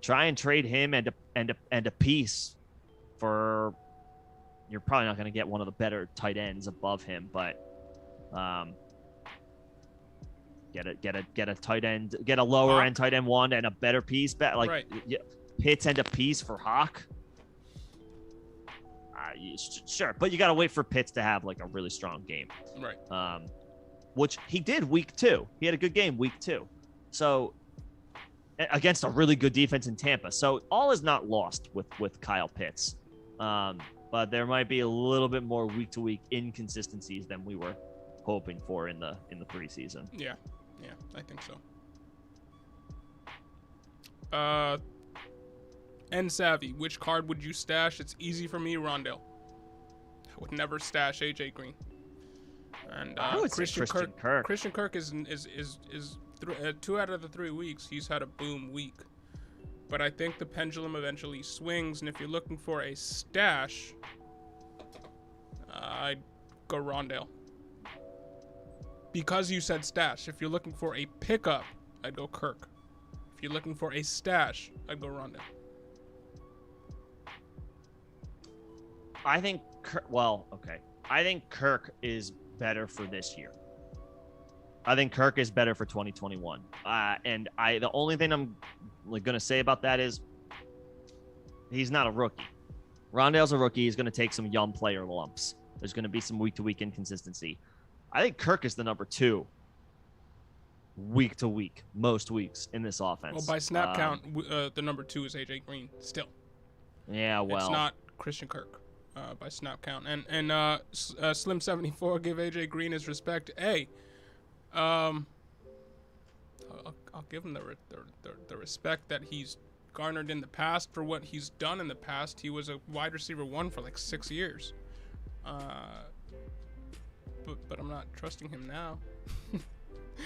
Try and trade him and a piece for. You're probably not going to get one of the better tight ends above him, but get a tight end, get a lower end tight end one and a better piece. Right. Pitts and a piece for Hawk. Sure, but you got to wait for Pitts to have like a really strong game. Right. Which he did week 2. He had a good game week 2. So against a really good defense in Tampa. So all is not lost with Kyle Pitts. But there might be a little bit more week to week inconsistencies than we were hoping for in the preseason. Yeah, I think so. And Savvy, which card would you stash? It's easy for me, Rondale. I would never stash AJ Green. And Christian Kirk. Christian Kirk is 2 out of the 3 weeks he's had a boom week. But I think the pendulum eventually swings, and if you're looking for a stash, I'd go Rondale. Because you said stash. If you're looking for a pickup, I'd go Kirk. If you're looking for a stash, I'd go Rondale. I think Kirk is better for this year. I think Kirk is better for 2021. And the only thing I'm going to say about that is he's not a rookie. Rondale's a rookie. He's going to take some young player lumps. There's going to be some week-to-week inconsistency. I think Kirk is the number 2 week to week, most weeks in this offense. Well, by snap count, the number 2 is AJ Green still. Yeah, well. It's not Christian Kirk. By snap count, and Slim74 give AJ Green his respect. Hey, I'll give him the respect that he's garnered in the past for what he's done in the past. He was a wide receiver 1 for like 6 years, but I'm not trusting him now.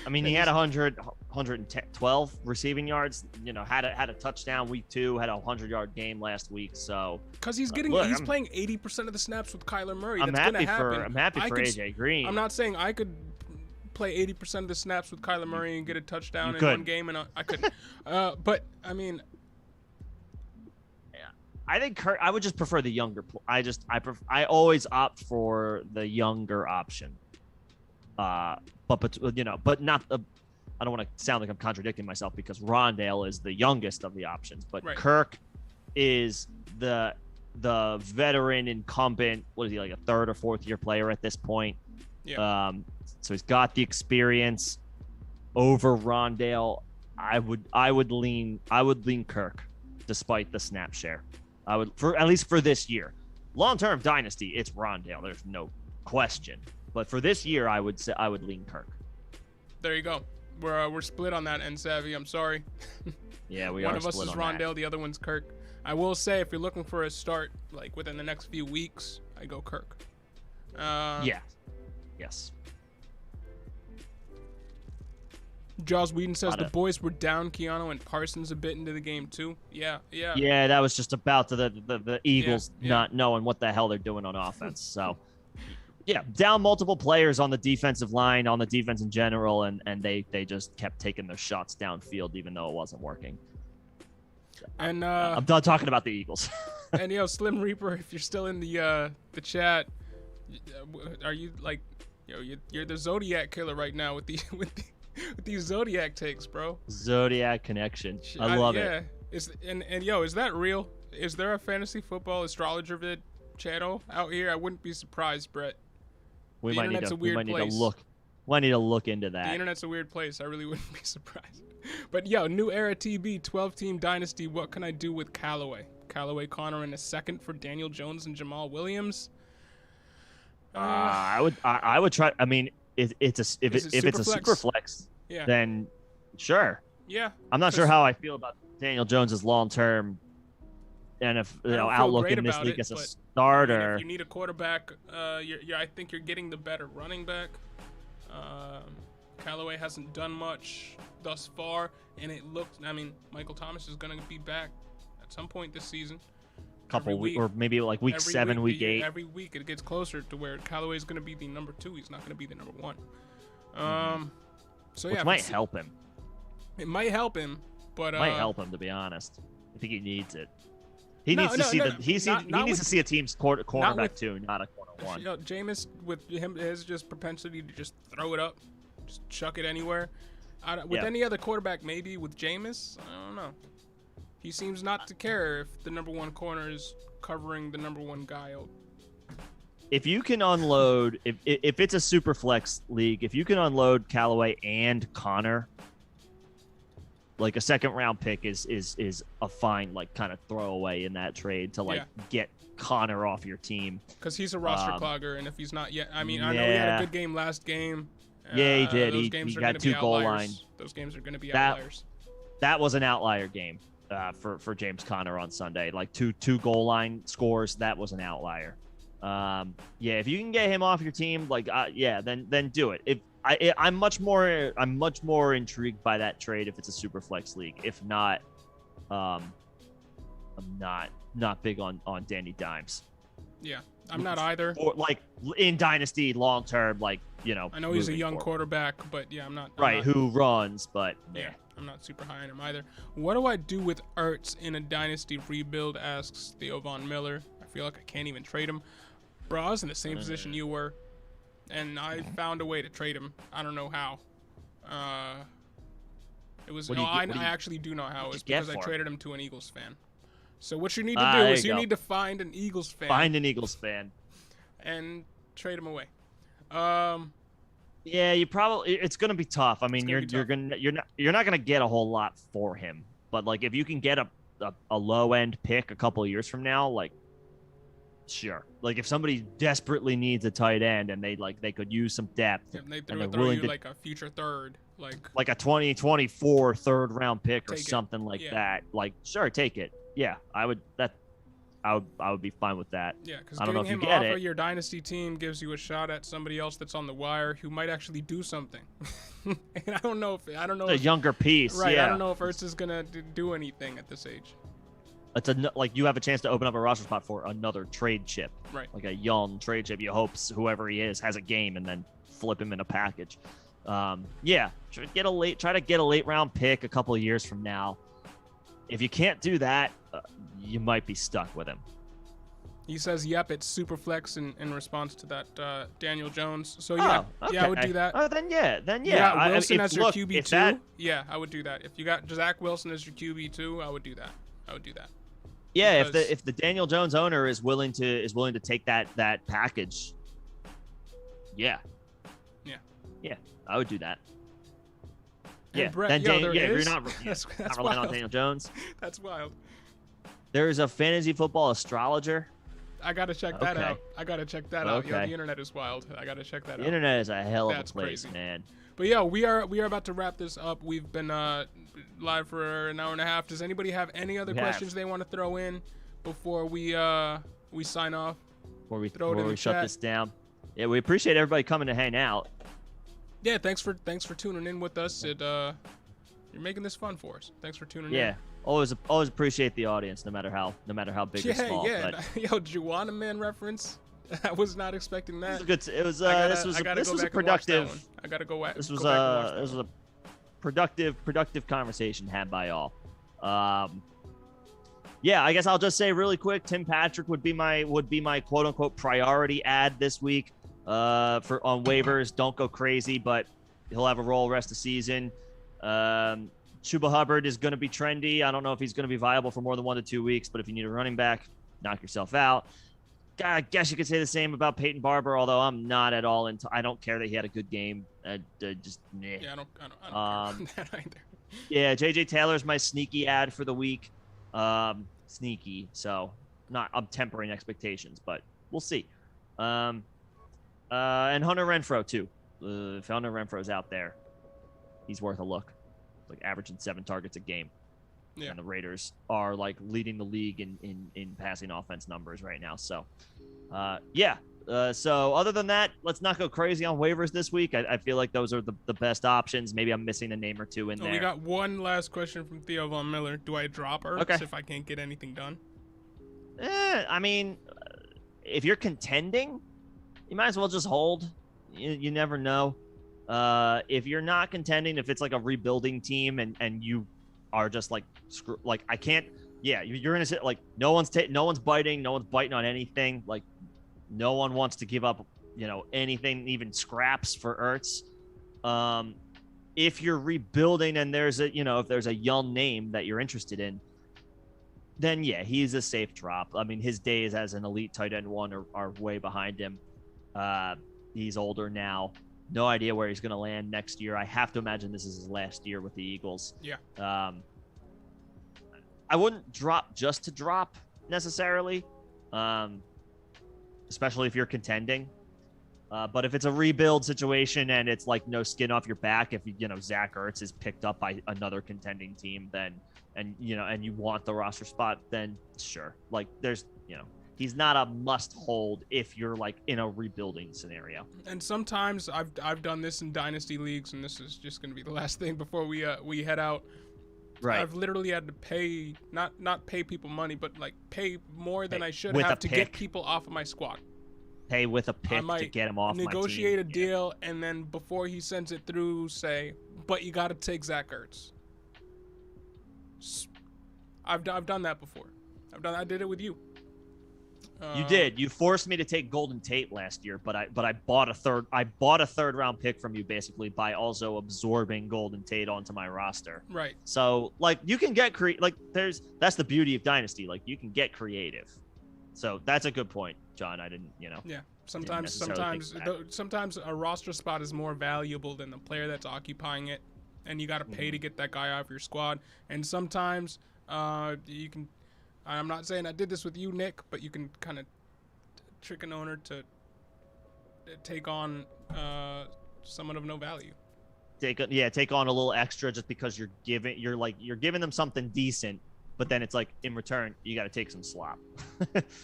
I mean, he had 112 receiving yards. Had a touchdown week 2. Had a 100-yard game last week. So because he's playing 80% of the snaps with Kyler Murray. I'm happy for AJ Green. I'm not saying I could play 80% of the snaps with Kyler Murray and get a touchdown in one game, and I couldn't. But I mean, I think Kirk. I would just prefer the younger. I always opt for the younger option. But not. I don't want to sound like I'm contradicting myself because Rondale is the youngest of the options, but right. Kirk is the veteran incumbent. What is he, like a 3rd or 4th year player at this point? Yeah. So he's got the experience over Rondale. I would lean Kirk, despite the snap share. I would at least for this year. Long-term dynasty, it's Rondale. There's no question. But for this year, I would lean Kirk. There you go. We're split on that end, Savvy. I'm sorry. Yeah, we are. One of us is Rondale, the other one's Kirk. I will say, if you're looking for a start, like within the next few weeks, I go Kirk. Yeah. Yes. Jaws Whedon says the boys were down Keanu and Parsons a bit into the game too. Yeah. Yeah, that was just about the Eagles not knowing what the hell they're doing on offense. So. Yeah, down multiple players on the defensive line, on the defense in general, and they just kept taking their shots downfield even though it wasn't working. And I'm done talking about the Eagles. And Slim Reaper, if you're still in the chat, are you like, you're the Zodiac killer right now with these Zodiac takes, bro. Zodiac connection. I love it. Is that real? Is there a fantasy football astrologer vid channel out here? I wouldn't be surprised, Brett. We might need to look into that. The internet's a weird place. I really wouldn't be surprised. But New Era TB 12-team dynasty. What can I do with Callaway? Callaway Connor in a second for Daniel Jones and Jamal Williams. I would try. I mean, if it's a super flex, then sure. Yeah. I'm not sure how I feel about Daniel Jones's long term outlook in this league as a starter. I mean, if you need a quarterback, I think you're getting the better running back. Callaway hasn't done much thus far, and it looked. I mean, Michael Thomas is going to be back at some point this season. Couple weeks, or maybe like week 7, week 8. Every week it gets closer to where Callaway is going to be the number 2. He's not going to be the number 1. So which might help him. It might help him, but might help him, to be honest. I think he needs it. He needs to see a team's cornerback too, not a corner 1. Jameis, with him, his just propensity to just throw it up, just chuck it anywhere. With any other quarterback, maybe. With Jameis, I don't know. He seems not to care if the number 1 corner is covering the number 1 guy. If you can unload, if it's a super flex league, if you can unload Callaway and Connor, like a 2nd round pick is a fine like kind of throwaway in that trade to get Connor off your team, because he's a roster clogger, and if he's not yet, I mean, I know he had a good game last game. Yeah, he did. He got 2 goal line. Those games are going to be outliers. That was an outlier game for James Conner on Sunday. Like two goal line scores. That was an outlier. If you can get him off your team, then do it. I'm much more intrigued by that trade if it's a super flex league. If not, I'm not big on Danny Dimes. Yeah, I'm not either. Or like in Dynasty long term, I know he's a young quarterback, but I'm not who runs, but I'm not super high on him either. What do I do with Ertz in a Dynasty rebuild? Asks Theo Von Miller. I feel like I can't even trade him. Bro, I was in the same position you were, and I found a way to trade him. I don't know how. I actually do know how. It's because I traded him to an Eagles fan. So what you need to do is you need to find an Eagles fan. Find an Eagles fan. And trade him away. Yeah, it's gonna be tough. I mean, you're not gonna get a whole lot for him. But like, if you can get a low end pick a couple of years from now, like, sure. Like if somebody desperately needs a tight end and they could use some depth, and they throw you like a future third, like a 2024 3rd round pick or something like that. Like, sure, take it. Yeah, I would be fine with that. Yeah, because getting him off of your dynasty team gives you a shot at somebody else that's on the wire who might actually do something. And I don't know a younger piece. Right. Yeah. I don't know if Ertz is gonna do anything at this age. It's like you have a chance to open up a roster spot for another trade chip. Right. Like a young trade chip. You hope whoever he is has a game and then flip him in a package. Try to get a late round pick a couple of years from now. If you can't do that, you might be stuck with him. He says, "Yep, it's super flex" in response to that Daniel Jones. So yeah, I would do that. Oh, then yeah. Wilson as your QB too. Yeah, I would do that. If you got Zach Wilson as your QB too, I would do that. Yeah, if the Daniel Jones owner is willing to take that package, yeah, I would do that. And Brett, you're not relying on Daniel Jones. That's wild. There's a fantasy football astrologer. I gotta check that out. Yo, the internet is wild. I gotta check that out. The internet is a hell of a place, crazy. man. But yeah, we are about to wrap this up. We've been live for an hour and a half. Does anybody have any other questions they want to throw in before we sign off? Before we shut this down. Yeah, we appreciate everybody coming to hang out. Yeah, thanks for tuning in with us. You're making this fun for us. Thanks for tuning in. Yeah, always appreciate the audience, no matter how big or small. Yeah, but... Yo, Juwanna Man reference. I was not expecting that. This was a productive. I gotta go back. This was a productive conversation had by all. Yeah, I guess I'll just say really quick, Tim Patrick would be my quote unquote priority ad this week. On waivers, don't go crazy, but he'll have a role rest of the season. Chuba Hubbard is going to be trendy. I don't know if he's going to be viable for more than 1 to 2 weeks, but if you need a running back, knock yourself out. I guess you could say the same about Peyton Barber, although I'm not at all into. I don't care that he had a good game. Just nah. Yeah, I don't care about that either. Yeah, JJ Taylor's my sneaky ad for the week. Sneaky, so I'm tempering expectations, but we'll see. And Hunter Renfrow too. If Hunter Renfrow's out there, he's worth a look. Like averaging 7 targets a game. Yeah. And the Raiders are like leading the league in passing offense numbers right now. So, so other than that, let's not go crazy on waivers this week. I feel like those are the best options. Maybe I'm missing a name or two in there. We got one last question from Theo Von Miller. Do I drop Ertz if I can't get anything done? I mean, if you're contending, you might as well just hold. You never know. If you're not contending, if it's like a rebuilding team and you are just like I can't. Yeah, you're gonna sit like no one's biting, no one's biting on anything. Like no one wants to give up, anything, even scraps for Ertz. If you're rebuilding and there's if there's a young name that you're interested in, then yeah, he's a safe drop. I mean, his days as an elite tight end one are way behind him. He's older now. No idea where he's going to land next year. I have to imagine this is his last year with the Eagles. Yeah. I wouldn't drop just to drop necessarily, especially if you're contending. But if it's a rebuild situation and it's like no skin off your back, if Zach Ertz is picked up by another contending team, then and you want the roster spot, then sure. Like there's he's not a must hold if you're like in a rebuilding scenario. And sometimes I've done this in dynasty leagues, and this is just going to be the last thing before we head out. Right. I've literally had to pay not pay people money, but like pay more than I should with have a to get people off of my squad. Pay with a pick to get him off my team. Negotiate a deal, and then before he sends it through, say, but you got to take Zach Ertz. I've done that before. I did it with you. You did. You forced me to take Golden Tate last year, but I bought a third round pick from you basically by also absorbing Golden Tate onto my roster. Right. So like you can get that's the beauty of Dynasty. Like you can get creative. So that's a good point, John. I didn't. Yeah. Sometimes a roster spot is more valuable than the player that's occupying it, and you got to pay to get that guy off your squad. And sometimes you can. I'm not saying I did this with you, Nick, but you can kind of trick an owner to take on someone of no value. Take on a little extra just because you're giving them something decent, but then it's like in return you got to take some slop.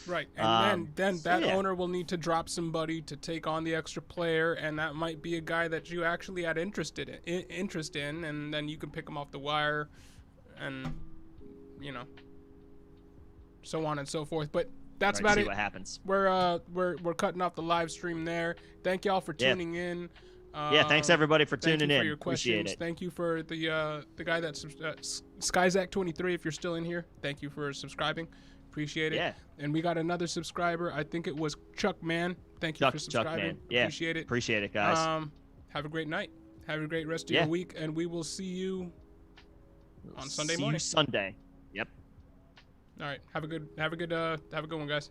Right, and then that owner will need to drop somebody to take on the extra player, and that might be a guy that you actually had interest in, and then you can pick him off the wire, and so on and so forth. But that's about it. What happens. We're cutting off the live stream there. Thank y'all for tuning in. Thanks everybody for tuning in. Thank you for your questions. Appreciate it. Thank you for the guy that's Skyzak23. If you're still in here, thank you for subscribing. Appreciate it. Yeah. And we got another subscriber. I think it was Chuck Man. Thank you for subscribing. Chuck Man. Yeah. Appreciate it, guys. Have a great night. Have a great rest of your week, and we will see you on Sunday morning. See you Sunday. Yep. All right. Have a good one, guys.